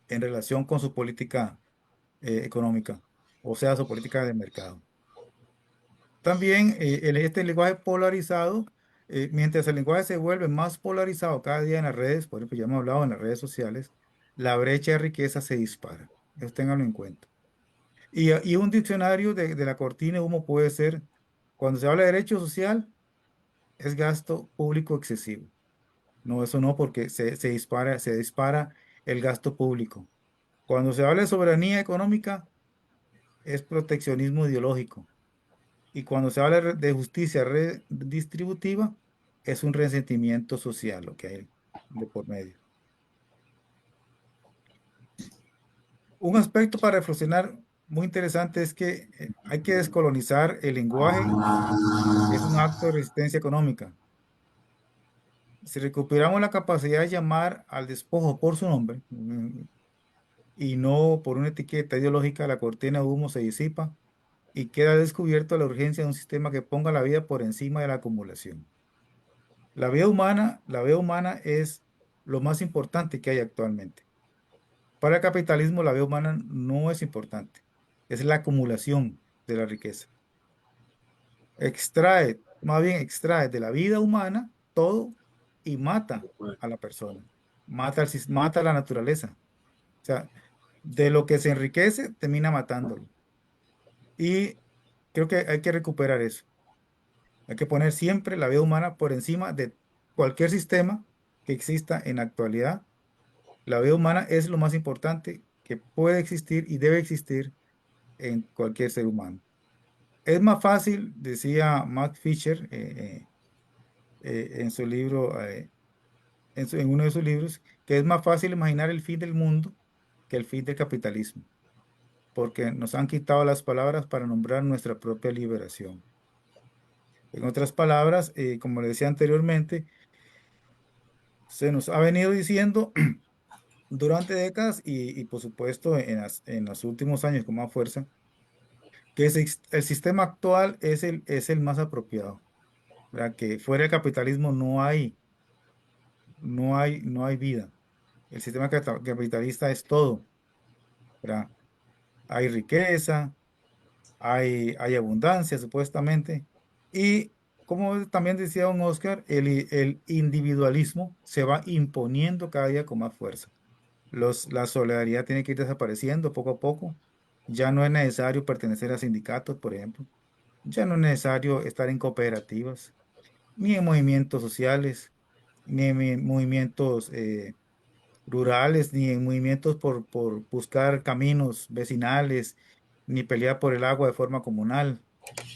en relación con su política económica, o sea, su política de mercado. También este lenguaje polarizado, mientras el lenguaje se vuelve más polarizado cada día en las redes, por ejemplo, ya hemos hablado en las redes sociales, la brecha de riqueza se dispara. Eso ténganlo en cuenta. Y un diccionario de la cortina de humo puede ser, cuando se habla de derecho social, es gasto público excesivo. No, eso no, porque se dispara el gasto público. Cuando se habla de soberanía económica, es proteccionismo ideológico. Y cuando se habla de justicia redistributiva, es un resentimiento social lo que hay de por medio. Un aspecto para reflexionar muy interesante es que hay que descolonizar el lenguaje, es un acto de resistencia económica. Si recuperamos la capacidad de llamar al despojo por su nombre y no por una etiqueta ideológica, la cortina de humo se disipa y queda descubierto la urgencia de un sistema que ponga la vida por encima de la acumulación. La vida humana es lo más importante que hay actualmente. Para el capitalismo, la vida humana no es importante, es la acumulación de la riqueza. Más bien extrae de la vida humana todo y mata a la persona, mata a la naturaleza. O sea, de lo que se enriquece, termina matándolo. Y creo que hay que recuperar eso. Hay que poner siempre la vida humana por encima de cualquier sistema que exista en la actualidad. La vida humana es lo más importante que puede existir y debe existir en cualquier ser humano. Es más fácil, decía Max Fisher en su libro, en uno de sus libros, que es más fácil imaginar el fin del mundo que el fin del capitalismo, porque nos han quitado las palabras para nombrar nuestra propia liberación. En otras palabras, como le decía anteriormente, se nos ha venido diciendo durante décadas y por supuesto en los últimos años con más fuerza, que el sistema actual es el más apropiado, ¿verdad? Que fuera del capitalismo no hay vida. El sistema capitalista es todo, ¿verdad? Hay riqueza, hay abundancia supuestamente. Y como también decía don Oscar, el individualismo se va imponiendo cada día con más fuerza. La solidaridad tiene que ir desapareciendo poco a poco. Ya no es necesario pertenecer a sindicatos, por ejemplo. Ya no es necesario estar en cooperativas, ni en movimientos sociales, ni en movimientos rurales, ni en movimientos por buscar caminos vecinales, ni pelear por el agua de forma comunal.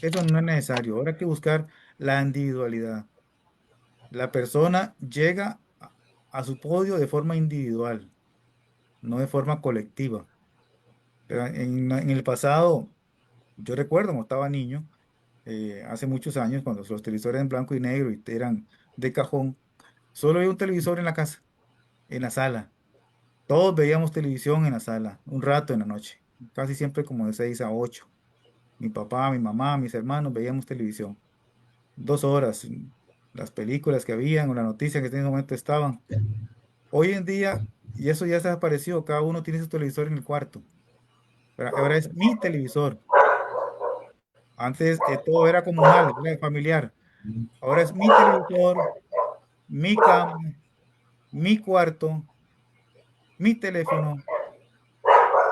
Eso no es necesario. Ahora hay que buscar la individualidad. La persona llega a su podio de forma individual, no de forma colectiva. Pero en el pasado, yo recuerdo cuando estaba niño, hace muchos años, cuando los televisores en blanco y negro y eran de cajón, solo había un televisor en la casa, en la sala. Todos veíamos televisión en la sala, un rato en la noche, casi siempre como de 6 a 8. Mi papá, mi mamá, mis hermanos veíamos televisión. 2 horas, las películas que habían o las noticias que en ese momento estaban. Hoy en día, y eso ya se desapareció, cada uno tiene su televisor en el cuarto. Ahora es mi televisor. Antes todo era comunal, era familiar. Ahora es mi televisor, mi cama, mi cuarto, mi teléfono,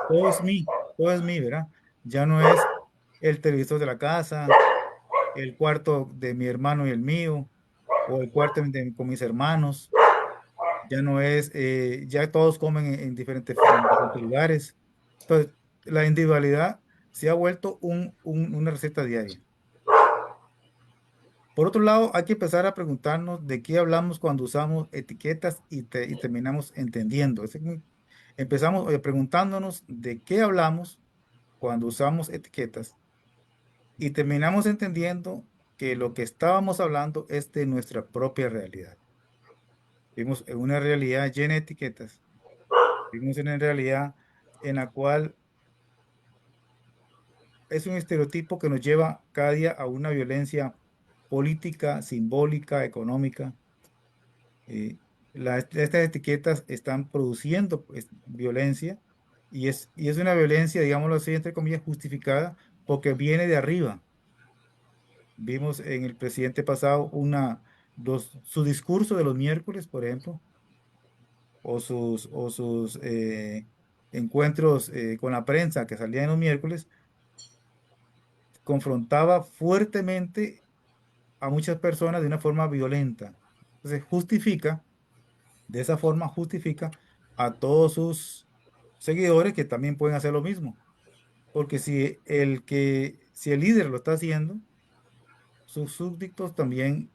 todo es mí, ¿verdad? Ya no es el televisor de la casa, el cuarto de mi hermano y el mío, o el cuarto con mis hermanos. Ya no es, ya todos comen en diferentes lugares. Entonces, la individualidad se ha vuelto una receta diaria. Por otro lado, hay que empezar a preguntarnos de qué hablamos cuando usamos etiquetas y terminamos entendiendo. Empezamos preguntándonos de qué hablamos cuando usamos etiquetas y terminamos entendiendo que lo que estábamos hablando es de nuestra propia realidad. Vivimos en una realidad llena de etiquetas. Vivimos en una realidad en la cual es un estereotipo que nos lleva cada día a una violencia política, simbólica, económica. eh, Estas etiquetas están produciendo pues, violencia y es una violencia, digámoslo así, entre comillas, justificada porque viene de arriba. Vimos en el presidente pasado su discurso de los miércoles, por ejemplo, o sus encuentros con la prensa que salían los miércoles, confrontaba fuertemente a muchas personas de una forma violenta. Entonces de esa forma justifica a todos sus seguidores que también pueden hacer lo mismo. Porque si el líder lo está haciendo, sus súbditos también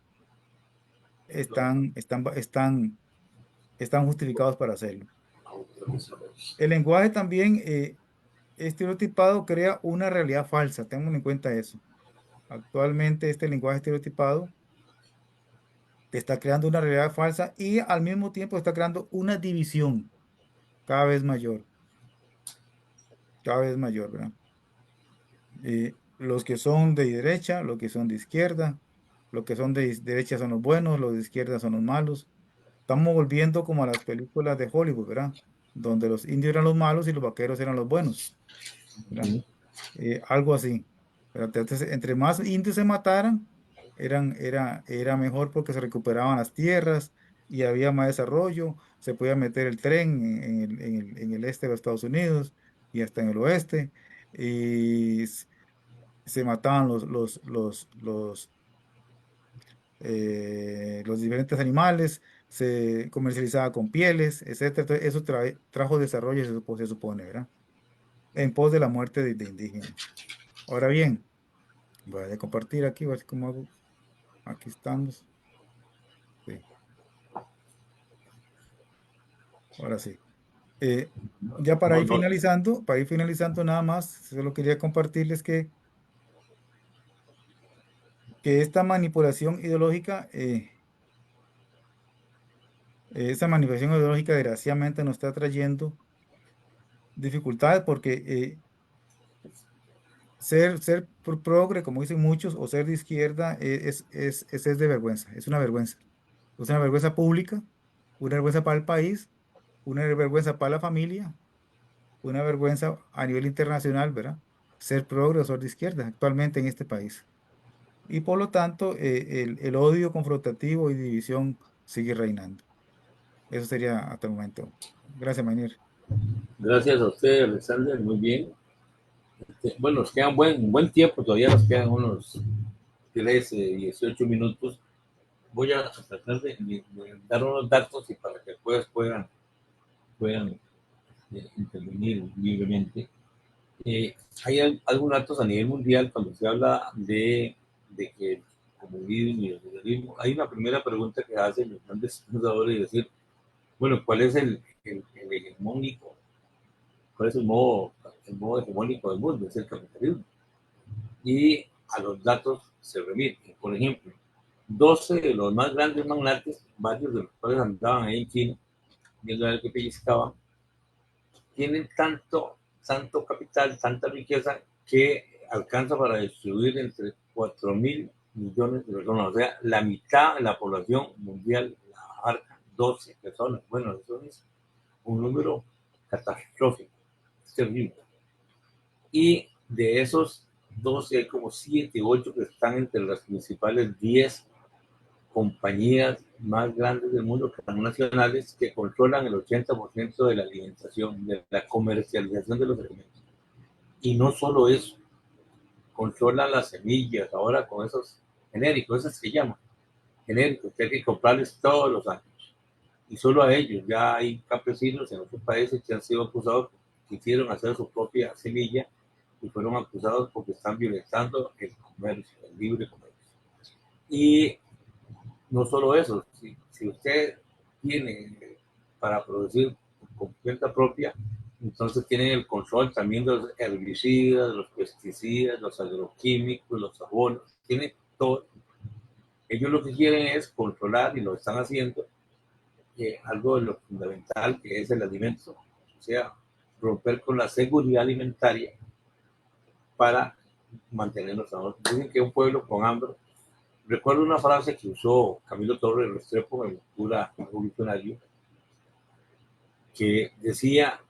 están justificados para hacerlo. El lenguaje también estereotipado crea una realidad falsa. Tengan en cuenta eso. Actualmente este lenguaje estereotipado está creando una realidad falsa y al mismo tiempo está creando una división cada vez mayor, ¿verdad? Los que son de derecha, los que son de izquierda, los que son de derecha son los buenos, los de izquierda son los malos. Estamos volviendo como a las películas de Hollywood, ¿verdad? Donde los indios eran los malos y los vaqueros eran los buenos, ¿verdad? Algo así. ¿Verdad? Entonces, entre más indios se mataran, era mejor porque se recuperaban las tierras y había más desarrollo, se podía meter el tren en el este de los Estados Unidos y hasta en el oeste, y se mataban los diferentes animales, se comercializaba con pieles, etcétera. Entonces, eso trajo desarrollo, se supone, ¿verdad? En pos de la muerte de indígenas. Ahora bien, voy a compartir aquí, a ver cómo hago. Aquí estamos. Sí, ahora sí. Eh, ya No, no, para ir finalizando nada más, solo quería compartirles que esta manipulación ideológica, esa manipulación ideológica desgraciadamente nos está trayendo dificultades porque progre, como dicen muchos, o ser de izquierda es de vergüenza, es una vergüenza. Es una vergüenza pública, una vergüenza para el país, una vergüenza para la familia, una vergüenza a nivel internacional, ¿verdad? Ser progre o ser de izquierda actualmente en este país. Y por lo tanto, el odio confrontativo y división sigue reinando. Eso sería hasta el momento. Gracias, Maynir. gracias a usted, Alexander, muy bien. Bueno, nos quedan buen tiempo, todavía nos quedan unos 13, 18 minutos. Voy a tratar de dar unos datos y para que después puedan intervenir libremente. Hay algunos datos a nivel mundial cuando se habla de que el comunismo y el socialismo. Hay una primera pregunta que hacen los grandes pensadores y decir, bueno, ¿cuál es el hegemónico? ¿Cuál es el modo hegemónico del mundo? Es el capitalismo. Y a los datos se remiten. Por ejemplo, 12 de los más grandes magnates, varios de los cuales andaban ahí en China, viendo a ver qué pellizcaban, tienen tanto capital, tanta riqueza, que alcanza para distribuir entre 4.000 millones de personas. O sea, la mitad de la población mundial la abarca 12 personas. Bueno, eso es un número catastrófico, es terrible. Y de esos 12 hay como 7, 8 que están entre las principales 10 compañías más grandes del mundo, transnacionales, que controlan el 80% de la alimentación, de la comercialización de los alimentos. Y no solo eso, controlan las semillas, ahora con esos genéricos, esos se llaman genéricos, que hay que comprarles todos los años. Y solo a ellos, ya hay campesinos en otros países que han sido acusados, que quisieron hacer su propia semilla y fueron acusados porque están violentando el comercio, el libre comercio. Y no solo eso, si usted tiene para producir con cuenta propia, entonces tienen el control también de los herbicidas, los pesticidas, los agroquímicos, los abonos, tienen todo. Ellos lo que quieren es controlar, y lo están haciendo, algo de lo fundamental que es el alimento, o sea, romper con la seguridad alimentaria para mantenernos a nosotros. Dicen que un pueblo con hambre. Recuerdo una frase que usó Camilo Torres Restrepo, el cura revolucionario, que decía,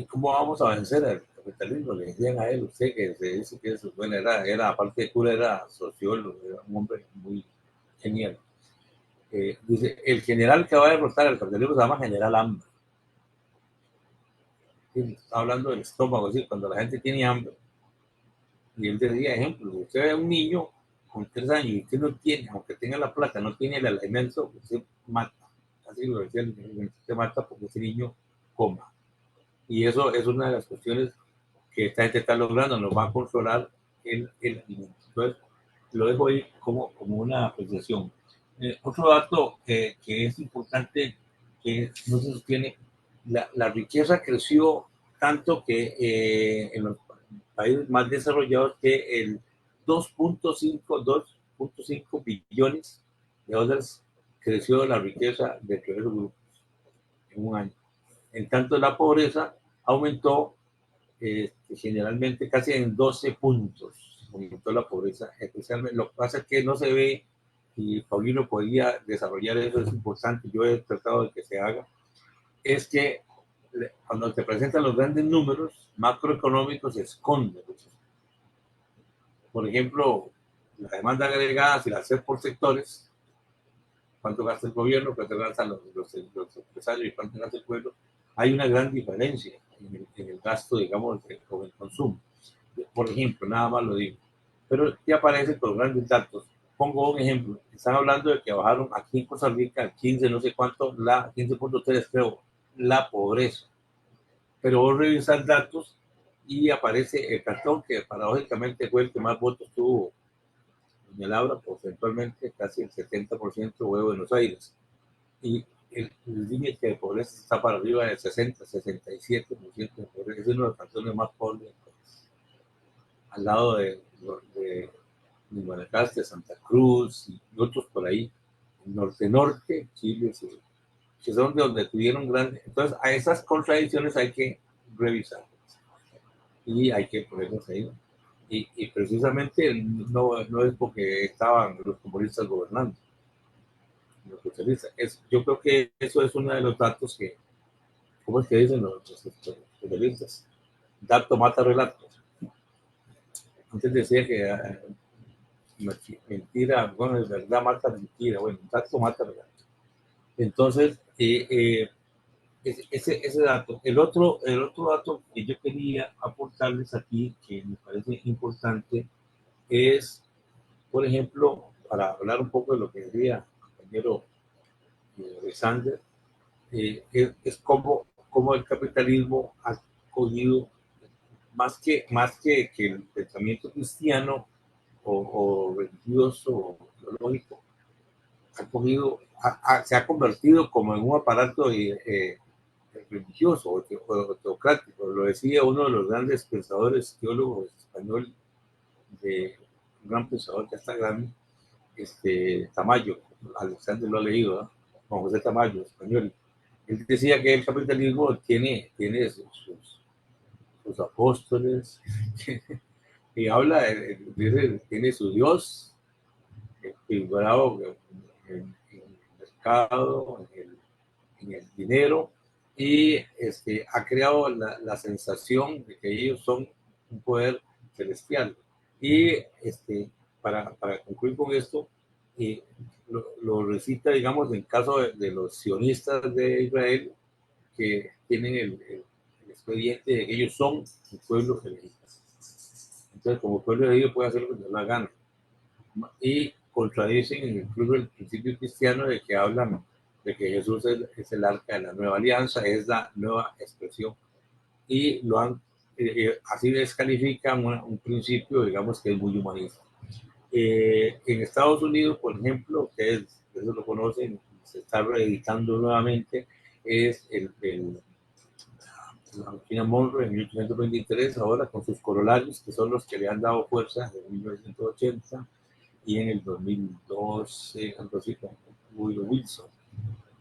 ¿cómo vamos a vencer al capitalismo? Le decían a él, usted que se dice que es, bueno, era aparte de cura, era sociólogo, era un hombre muy genial. Dice, el general que va a derrotar al capitalismo se llama General Hambre. Está hablando del estómago, es decir, cuando la gente tiene hambre. Y él decía, ejemplo, si usted ve a un niño con 3 años y usted no tiene, aunque tenga la plata, no tiene el alimento, usted mata. Así lo decía, usted mata porque ese niño coma. Y eso es una de las cuestiones que esta gente está logrando, nos va a controlar el alimento. Entonces, lo dejo ahí como una apreciación. Otro dato que es importante, que no se sostiene, la riqueza creció tanto que en los países más desarrollados que el 2.5 billones de dólares creció la riqueza de esos grupos en un año. En tanto, la pobreza aumentó generalmente casi en 12 puntos, aumentó la pobreza, especialmente. Lo que pasa es que no se ve, y Paulino podría desarrollar eso, es importante, yo he tratado de que se haga, es que cuando te presentan los grandes números macroeconómicos se esconden. Por ejemplo, la demanda agregada, si la haces por sectores, cuánto gasta el gobierno, cuánto gastan los empresarios y cuánto gasta el pueblo, hay una gran diferencia en el gasto, digamos, con el consumo. Por ejemplo, nada más lo digo. Pero ya aparecen con grandes datos. Pongo un ejemplo. Están hablando de que bajaron aquí en Costa Rica al 15, no sé cuánto, 15.3 creo, la pobreza. Pero vos revisas datos y aparece el cartón que paradójicamente fue el que más votos tuvo doña Laura, porcentualmente casi el 70% fue Buenos Aires. Y el límite de pobreza está para arriba del 60-67% de pobreza. Es uno de los cantones más pobres, al lado de Guanacaste, Santa Cruz y otros por ahí, norte-norte, Chile, que son de donde tuvieron grandes. Entonces, a esas contradicciones hay que revisar y hay que ponerlas ahí. Y precisamente no es porque estaban los comunistas gobernando, los socialistas. Yo creo que eso es uno de los datos que, ¿cómo es que dicen los socialistas? Dato mata relato. Antes decía que mentira, bueno, es verdad mata mentira, bueno, dato mata relato. Entonces, ese dato. El otro dato que yo quería aportarles aquí, que me parece importante, es, por ejemplo, para hablar un poco de lo que decía el compañero Alexander, es como el capitalismo ha cogido, más que el pensamiento cristiano o religioso o teológico, se ha convertido como en un aparato religioso o teocrático. Lo decía uno de los grandes pensadores teólogos español, un gran pensador que está grande, Tamayo. Alexander lo ha leído, ¿no? Juan José Tamayo, español. Él decía que el capitalismo tiene sus apóstoles, y habla, tiene su Dios, figurado en el mercado, en el dinero, y ha creado la sensación de que ellos son un poder celestial. Y para concluir con esto, lo recita, digamos, en caso de los sionistas de Israel, que tienen el expediente de que ellos son un pueblo elegido. Entonces, como pueblo elegido puede hacer lo que les da la gana. Y contradicen incluso el principio cristiano de que hablan de que Jesús es el arca de la nueva alianza, es la nueva expresión. Y lo han, así descalifican un principio, digamos, que es muy humanista. En Estados Unidos, por ejemplo, que eso lo conocen, se está reeditando nuevamente, es la doctrina Monroe en 1823, ahora con sus corolarios, que son los que le han dado fuerza en 1980 y en el 2012, algo así, con Woodrow Wilson,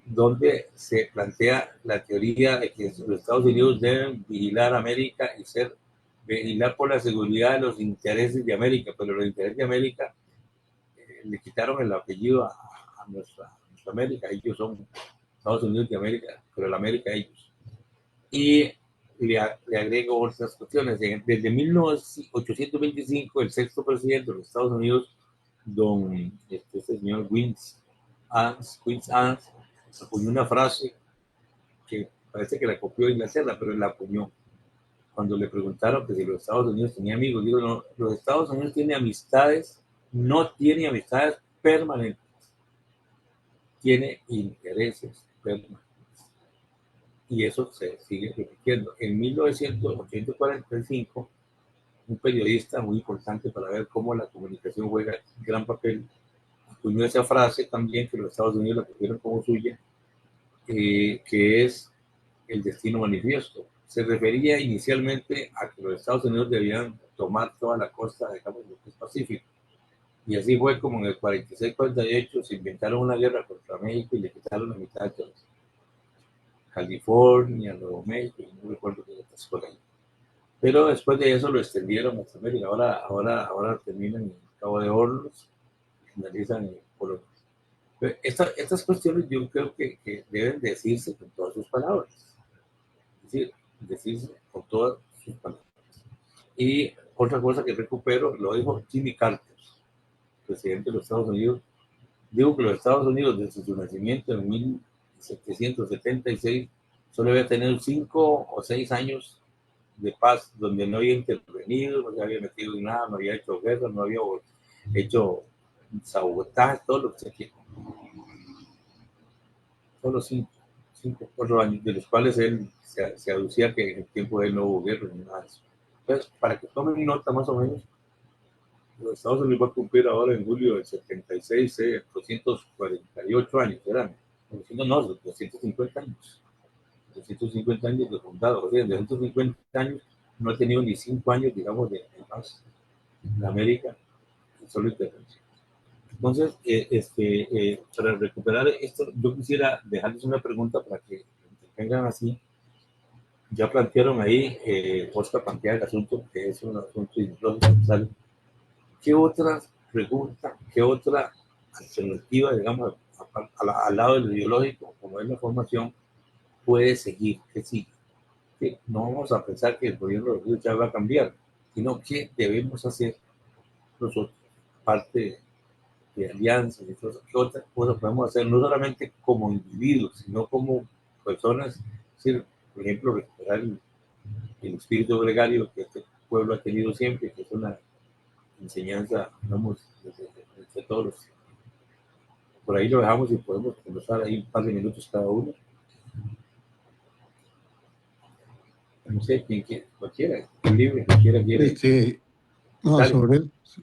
donde se plantea la teoría de que los Estados Unidos deben vigilar América y vigilar por la seguridad de los intereses de América, pero los intereses de América le quitaron el apellido a nuestra América. Ellos son Estados Unidos de América, pero la América ellos. Y le agrego otras cuestiones. Desde 1825, el sexto presidente de los Estados Unidos, este señor Quincy Adams, acuñó una frase que parece que la copió Inglaterra, pero la acuñó. cuando le preguntaron que si los Estados Unidos tenía amigos, digo, no, los Estados Unidos tiene amistades, no tiene amistades permanentes, tiene intereses permanentes. Y eso se sigue repitiendo. En 1945, un periodista muy importante para ver cómo la comunicación juega un gran papel, acuñó esa frase también que los Estados Unidos la cogieron como suya, que es el destino manifiesto. Se refería inicialmente a que los Estados Unidos debían tomar toda la costa, digamos, del Pacífico. Y así fue como en el 46-48 se inventaron una guerra contra México y le quitaron la mitad de todos. California, Nuevo México, y no recuerdo qué otras por ahí. Pero después de eso lo extendieron a América. Ahora terminan en Cabo de Hornos y finalizan en Polonia. Estas cuestiones yo creo que deben decirse con todas sus palabras. Es decir, decirse con todas sus palabras. Y otra cosa que recupero, lo dijo Jimmy Carter, presidente de los Estados Unidos. Digo que los Estados Unidos, desde su nacimiento en 1776, solo había tenido 5 o 6 años de paz, donde no había intervenido, no se había metido en nada, no había hecho guerra, no había hecho sabotaje, todo lo que se quiera. Solo 5, 4 años, de los cuales él se aducía que en el tiempo de él no hubo guerra ni nada de eso. Entonces, para que tomen nota más o menos, los Estados Unidos va a cumplir ahora en julio del 76, 248 años, ¿verdad? No, 250 años. 250 años de fundado. O sea, en 250 años no ha tenido ni 5 años, digamos, de paz en América, solo intervención. Entonces, para recuperar esto, yo quisiera dejarles una pregunta para que tengan así. Ya plantearon ahí, Oscar plantea el asunto, que es un asunto ideológico. ¿Qué otra pregunta, qué otra alternativa, digamos, al lado del ideológico, como es la formación, puede seguir? ¿Qué sigue? Que no vamos a pensar que el gobierno de Chávez va a cambiar, sino que debemos hacer nosotros parte de alianzas y cosas. ¿Qué otras cosas podemos hacer? No solamente como individuos, sino como personas. Es decir, por ejemplo, recuperar el espíritu gregario que este pueblo ha tenido siempre, que es una enseñanza, digamos, de todos. Por ahí lo dejamos y podemos conversar ahí un par de minutos cada uno. No sé, quien quiera, cualquiera, libre, cualquiera quiere. No,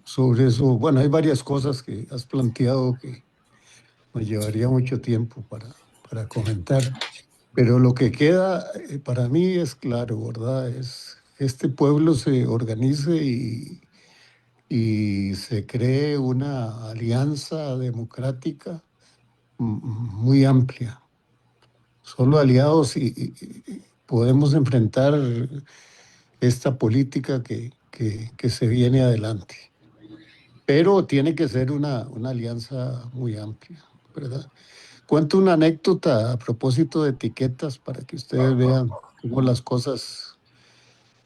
sobre eso, bueno, hay varias cosas que has planteado que nos llevaría mucho tiempo para comentar, pero lo que queda para mí es claro, ¿verdad? Es que este pueblo se organice y se cree una alianza democrática muy amplia. Solo aliados y podemos enfrentar esta política que se viene adelante. Pero tiene que ser una alianza muy amplia, ¿verdad? Cuento una anécdota a propósito de etiquetas para que ustedes vean cómo las cosas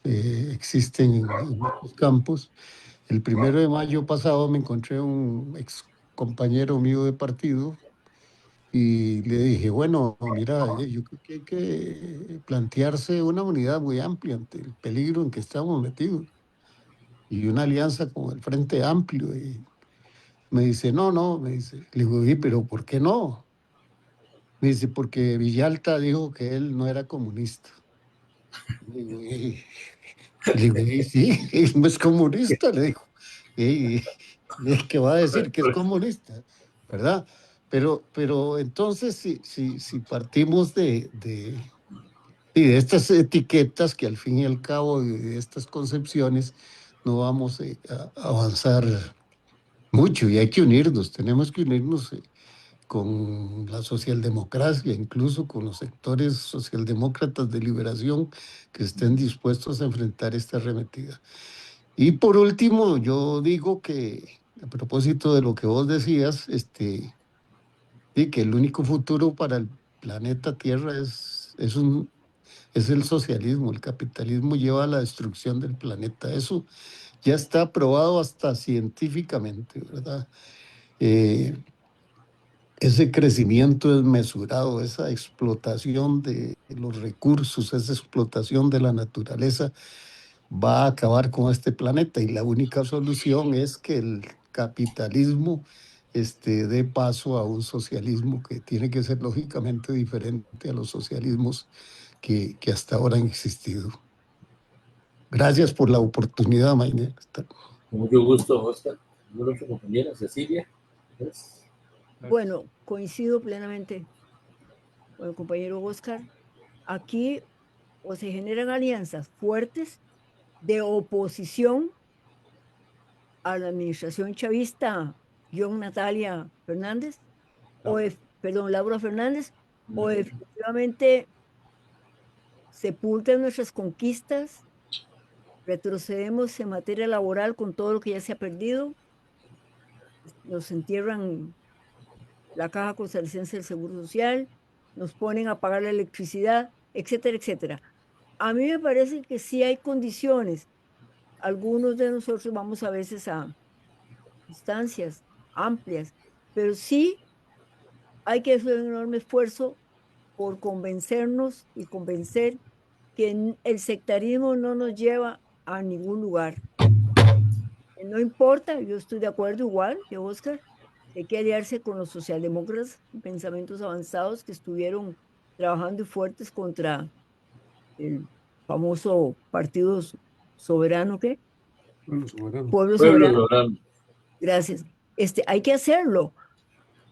existen en muchos campos. El 1 de mayo pasado me encontré un ex compañero mío de partido y le dije, bueno, mira, yo creo que hay que plantearse una unidad muy amplia ante el peligro en que estamos metidos y una alianza con el Frente Amplio. Y me dice, no, me dice, le digo, pero ¿por qué no? Me dice, porque Villalta dijo que él no era comunista. Le digo, sí, él no es comunista, le digo. ¿Qué va a decir que es comunista? ¿Verdad? Pero entonces, si partimos de estas etiquetas que al fin y al cabo de estas concepciones, no vamos a avanzar mucho y hay que unirnos, tenemos que unirnos con la socialdemocracia, incluso con los sectores socialdemócratas de liberación que estén dispuestos a enfrentar esta arremetida. Y por último, yo digo que, a propósito de lo que vos decías, y que el único futuro para el planeta Tierra es el socialismo. El capitalismo lleva a la destrucción del planeta. Eso ya está probado hasta científicamente, ¿verdad? ese crecimiento desmesurado, esa explotación de los recursos, esa explotación de la naturaleza va a acabar con este planeta y la única solución es que el capitalismo dé paso a un socialismo que tiene que ser lógicamente diferente a los socialismos que hasta ahora han existido. Gracias por la oportunidad, Mayner. Con mucho gusto, Oscar. Nuestra compañera Cecilia. ¿Ves? Bueno, coincido plenamente con el compañero Oscar. Aquí o se generan alianzas fuertes de oposición a la administración chavista, Natalia Fernández, perdón, Laura Fernández, o efectivamente sepultan nuestras conquistas, retrocedemos en materia laboral con todo lo que ya se ha perdido, nos entierran la caja costarricense del Seguro Social, nos ponen a pagar la electricidad, etcétera, etcétera. A mí me parece que sí hay condiciones. Algunos de nosotros vamos a veces a distancias amplias, pero sí hay que hacer un enorme esfuerzo por convencernos y convencer que el sectarismo no nos lleva a ningún lugar. No importa, yo estoy de acuerdo igual que Oscar, que hay que aliarse con los socialdemócratas, pensamientos avanzados que estuvieron trabajando y fuertes contra el famoso partido soberano, ¿qué? Bueno, soberano. Pueblo Pueblo soberano. Soberano. Gracias. Hay que hacerlo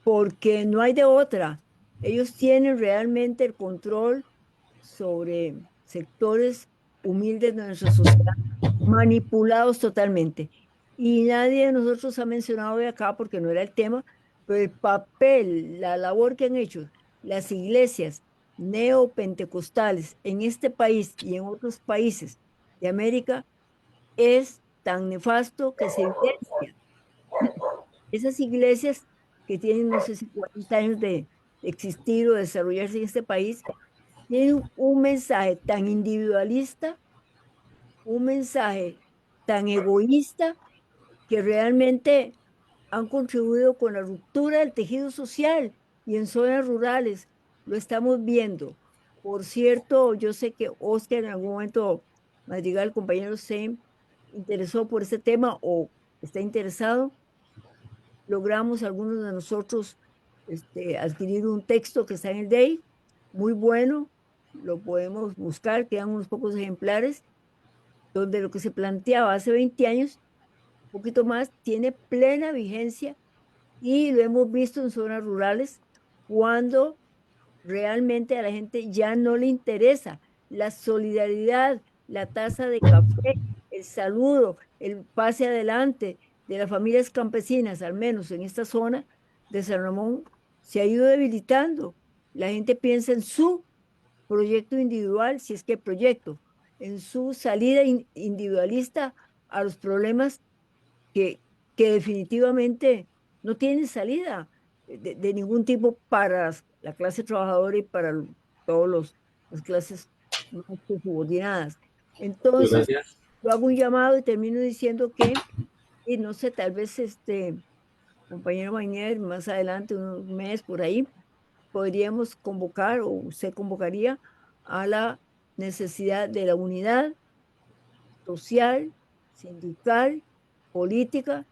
porque no hay de otra. Ellos tienen realmente el control sobre sectores humildes de nuestra sociedad, manipulados totalmente. Y nadie de nosotros ha mencionado de acá, porque no era el tema, pero el papel, la labor que han hecho las iglesias neopentecostales en este país y en otros países de América es tan nefasto que se evidencia. Esas iglesias que tienen, no sé si 40 años de existir o desarrollarse en este país, tienen un mensaje tan individualista, un mensaje tan egoísta, que realmente han contribuido con la ruptura del tejido social y en zonas rurales. Lo estamos viendo. Por cierto, yo sé que Oscar en algún momento, Madrigal, el compañero, se interesó por este tema o está interesado. Logramos algunos de nosotros adquirir un texto que está en el DEI, muy bueno, lo podemos buscar, quedan unos pocos ejemplares, donde lo que se planteaba hace 20 años, un poquito más, tiene plena vigencia y lo hemos visto en zonas rurales cuando realmente a la gente ya no le interesa la solidaridad, la taza de café, el saludo, el pase adelante de las familias campesinas, al menos en esta zona de San Ramón, se ha ido debilitando. La gente piensa en su proyecto individual, si es que proyecto, en su salida individualista a los problemas que, que definitivamente no tienen salida de ningún tipo para la clase trabajadora y para todas las clases más subordinadas. Muchas Entonces, gracias. yo hago un llamado y termino diciendo que, y no sé, tal vez compañero Mañer, más adelante, un mes por ahí, podríamos convocar o se convocaría a la necesidad de la unidad social, sindical, política,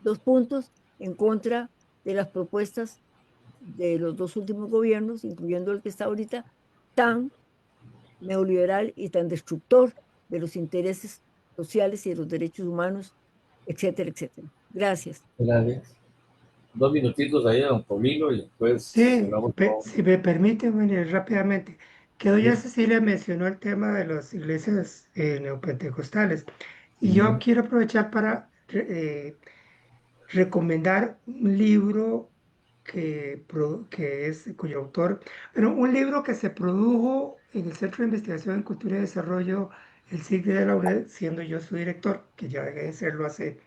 dos puntos en contra de las propuestas de los dos últimos gobiernos, incluyendo el que está ahorita, tan neoliberal y tan destructor de los intereses sociales y de los derechos humanos, etcétera, etcétera. Gracias. Gracias. 2 minutitos ahí, don Paulino, y después Sí, hablamos con... si me permite, venir rápidamente, que doña Sí. Cecilia mencionó el tema de las iglesias neopentecostales y yo Ujú. quiero aprovechar para recomendar un libro que es, cuyo autor, bueno, un libro que se produjo en el Centro de Investigación en Cultura y Desarrollo, el CIC de la UNED, siendo yo su director, que ya dejé de serlo hace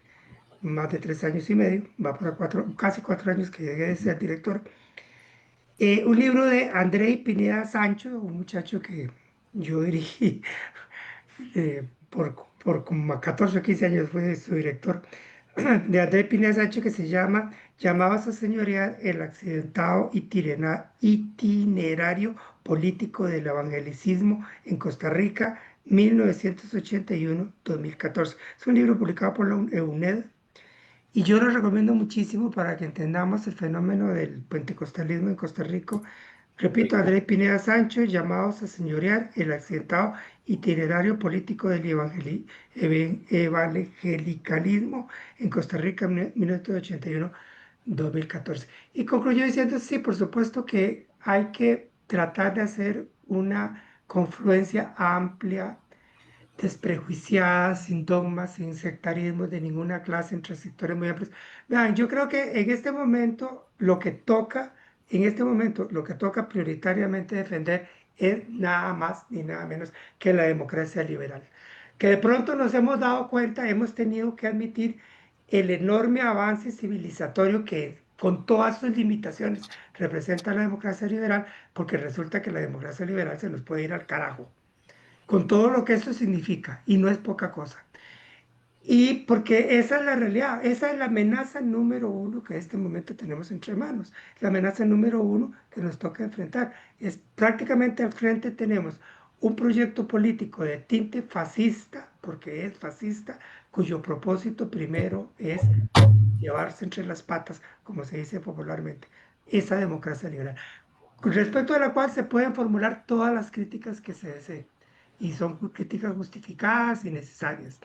más de 3 años y medio, va para casi 4 años que llegué de ser director. Un libro de Andrei Pineda Sancho, un muchacho que yo dirigí por como 14 o 15 años, fue su director, de Andrés Pineda Sancho, que se llama llamados a señorear el accidentado itinerario político del evangelicismo en Costa Rica, 1981-2014. Es un libro publicado por la UNED y yo lo recomiendo muchísimo para que entendamos el fenómeno del pentecostalismo en Costa Rica. Repito, André Pineda Sancho, llamados a señorear el accidentado itinerario político del evangelicalismo en Costa Rica, 1981-2014. Y concluyó diciendo, sí, por supuesto que hay que tratar de hacer una confluencia amplia, desprejuiciada, sin dogmas, sin sectarismo de ninguna clase, entre sectores muy amplios. Vean, yo creo que en este momento lo que toca prioritariamente defender es nada más ni nada menos que la democracia liberal. Que de pronto nos hemos dado cuenta, hemos tenido que admitir el enorme avance civilizatorio que con todas sus limitaciones representa la democracia liberal, porque resulta que la democracia liberal se nos puede ir al carajo con todo lo que esto significa, y no es poca cosa. Y porque esa es la realidad, esa es la amenaza número uno que en este momento tenemos entre manos, la amenaza número uno que nos toca enfrentar. Es prácticamente al frente tenemos un proyecto político de tinte fascista, porque es fascista, cuyo propósito primero es llevarse entre las patas, como se dice popularmente, esa democracia liberal, con respecto a la cual se pueden formular todas las críticas que se deseen, y son críticas justificadas y necesarias.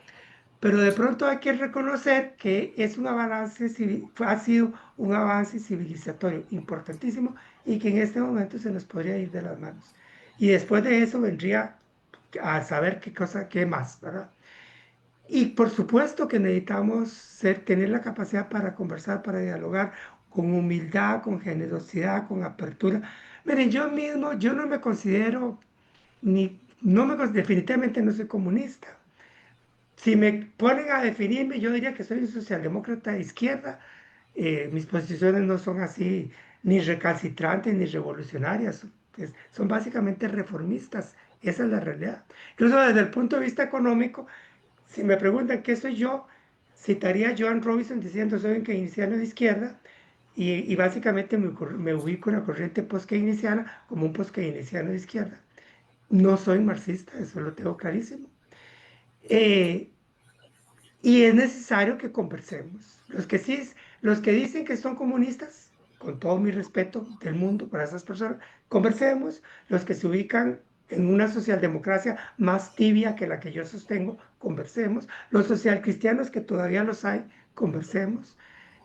Pero de pronto hay que reconocer que es un avance ha sido un avance civilizatorio importantísimo y que en este momento se nos podría ir de las manos. Y después de eso vendría a saber qué cosa, qué más, ¿verdad? Y por supuesto que necesitamos tener la capacidad para conversar, para dialogar con humildad, con generosidad, con apertura. Miren, yo mismo, yo no me considero, definitivamente no soy comunista. Si me ponen a definirme, yo diría que soy un socialdemócrata de izquierda. Mis posiciones no son así ni recalcitrantes ni revolucionarias, son básicamente reformistas. Esa es la realidad. Incluso desde el punto de vista económico, si me preguntan qué soy yo, citaría a Joan Robinson diciendo soy un keynesiano de izquierda y básicamente me ubico en la corriente post-keynesiana como un post-keynesiano de izquierda. No soy marxista, eso lo tengo clarísimo. Eh, y es necesario que conversemos. Los que dicen que son comunistas, con todo mi respeto del mundo para esas personas, conversemos. Los que se ubican en una socialdemocracia más tibia que la que yo sostengo, conversemos. Los socialcristianos, que todavía los hay, conversemos.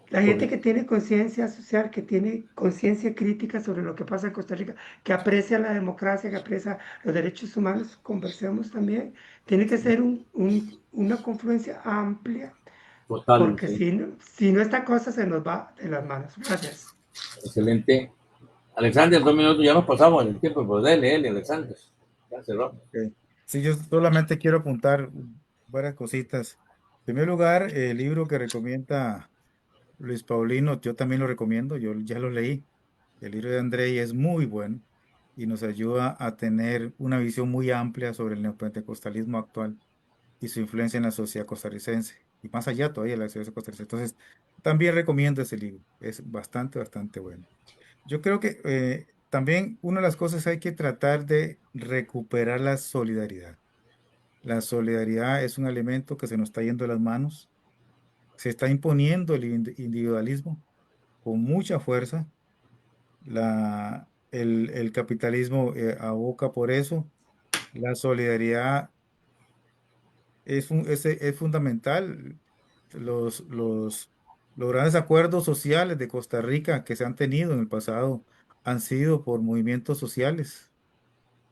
La gente que tiene conciencia social, que tiene conciencia crítica sobre lo que pasa en Costa Rica, que aprecia la democracia, que aprecia los derechos humanos, conversemos también. Tiene que ser una confluencia amplia, Total, porque sí. si no esta cosa se nos va de las manos. Gracias. Excelente. Alexander, 2 minutos, ya nos pasamos el tiempo, pero dele, Alexander. Ya cerramos. Ok. Sí, yo solamente quiero apuntar varias cositas. En primer lugar, el libro que recomienda Luis Paulino, yo también lo recomiendo, yo ya lo leí. El libro de Andrei es muy bueno y nos ayuda a tener una visión muy amplia sobre el neopentecostalismo actual y su influencia en la sociedad costarricense y más allá todavía de la sociedad costarricense. Entonces, también recomiendo ese libro, es bastante, bastante bueno. Yo creo que también una de las cosas hay que tratar de recuperar la solidaridad. La solidaridad es un elemento que se nos está yendo de las manos, se está imponiendo el individualismo con mucha fuerza. El capitalismo aboca por eso. La solidaridad es fundamental. Los, los, los grandes acuerdos sociales de Costa Rica que se han tenido en el pasado han sido por movimientos sociales,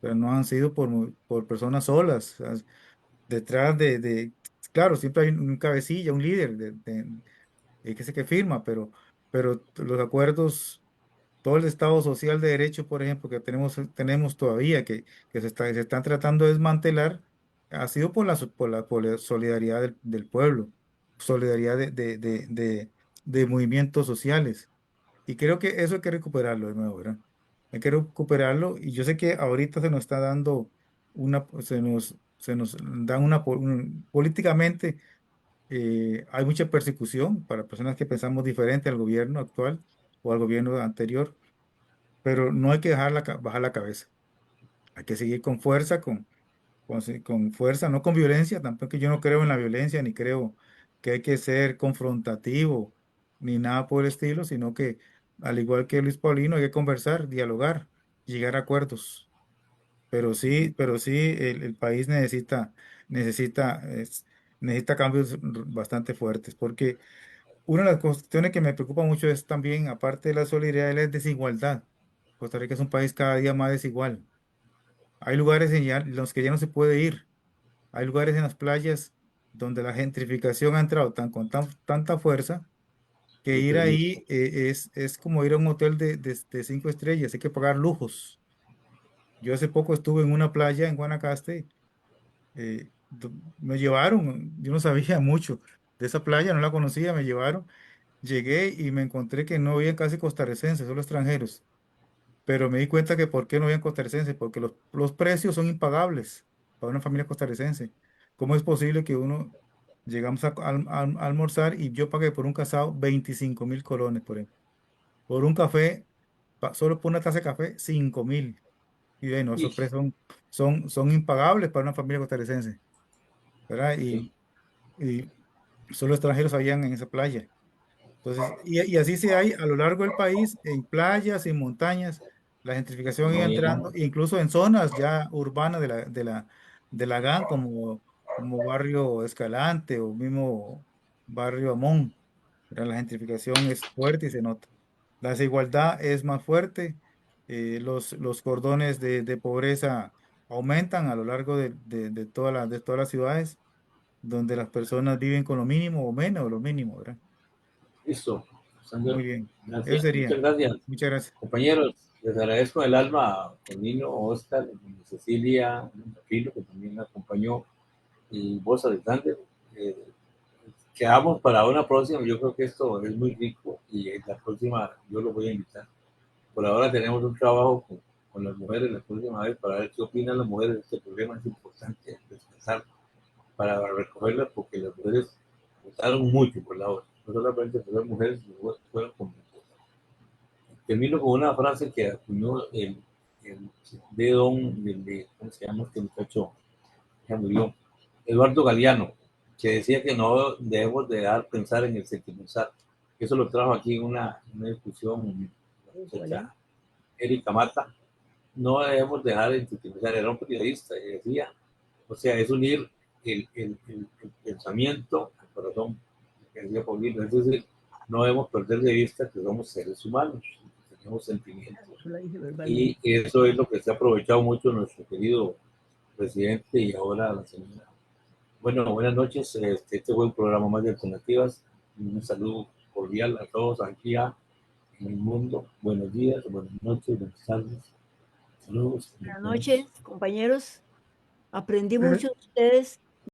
pero no han sido por personas solas. O sea, detrás claro, siempre hay un cabecilla, un líder que sé que firma, pero los acuerdos, todo el Estado social de derecho, por ejemplo, que tenemos todavía, que se están tratando de desmantelar, ha sido por la solidaridad del pueblo, solidaridad de movimientos sociales. Y creo que eso hay que recuperarlo de nuevo, ¿verdad? Hay que recuperarlo y yo sé que ahorita se nos está dando se nos dan políticamente. Hay mucha persecución para personas que pensamos diferente al gobierno actual o al gobierno anterior, pero no hay que bajar la cabeza. Hay que seguir con fuerza, con fuerza, no con violencia. Tampoco yo no creo en la violencia, ni creo que hay que ser confrontativo, ni nada por el estilo, sino que, al igual que Luis Paulino, hay que conversar, dialogar, llegar a acuerdos. Pero sí, el país necesita cambios bastante fuertes, porque una de las cuestiones que me preocupa mucho es también, aparte de la solidaridad, es la desigualdad. Costa Rica es un país cada día más desigual. Hay lugares en los que ya no se puede ir. Hay lugares en las playas donde la gentrificación ha entrado con tanta fuerza que Muy ir permiso. ahí es como ir a un hotel de 5 estrellas. Hay que pagar lujos. Yo hace poco estuve en una playa en Guanacaste. Me llevaron, yo no sabía mucho de esa playa, no la conocía, me llevaron. Llegué y me encontré que no había casi costarricenses, solo extranjeros. Pero me di cuenta que por qué no habían costarricenses, porque los precios son impagables para una familia costarricense. ¿Cómo es posible que llegamos a almorzar y yo pagué por un casado 25.000 colones, por ejemplo? Por un café, solo por una taza de café, 5.000. Y bueno, esos Y, precios son impagables para una familia costarricense, ¿verdad? sí, Y solo extranjeros habían en esa playa. Entonces, y así se hay a lo largo del país, en playas, en montañas, la gentrificación no iba bien, entrando, incluso en zonas ya urbanas de la GAN, como Barrio Escalante o mismo Barrio Amón. Pero la gentrificación es fuerte y se nota. La desigualdad es más fuerte, los cordones de pobreza aumentan a lo largo de todas las ciudades, donde las personas viven con lo mínimo o menos de lo mínimo, ¿verdad? listo. Muy Sandra, bien, eso gracias, muchas sería. gracias. Muchas gracias. Compañeros, les agradezco el alma a Nino, Oscar, Cecilia, Filo, que también me acompañó, y vos, Alexander. Eh, Quedamos para una próxima. Yo creo que esto es muy rico y en la próxima yo lo voy a invitar. Por ahora tenemos un trabajo con las mujeres la próxima vez para ver qué opinan las mujeres de este problema. Es importante descansar para recogerlas porque las mujeres votaron mucho por la hora. No solamente por las mujeres, sino que fueron con. Termino con una frase que acuñó el de ¿cómo se llama este muchacho? Ya murió. Eduardo Galeano, que decía que no debemos de dar pensar en el sentimental. Eso lo trajo aquí en una discusión la muchacha Erika Mata. No debemos dejar de sentimental. Era un periodista y decía, o sea, es unir el pensamiento al corazón, que decía Paulino. Es decir, no debemos perder de vista que somos seres humanos, que tenemos sentimientos. Yo la dije Y verbalmente. eso es lo que se ha aprovechado mucho nuestro querido presidente y ahora la señora. Bueno, buenas noches. Este fue un programa más de alternativas. Un saludo cordial a todos aquí en el mundo. Buenos días, buenas noches, buenas tardes. Saludos. Buenas noches, compañeros. Aprendí Eh, mucho de ustedes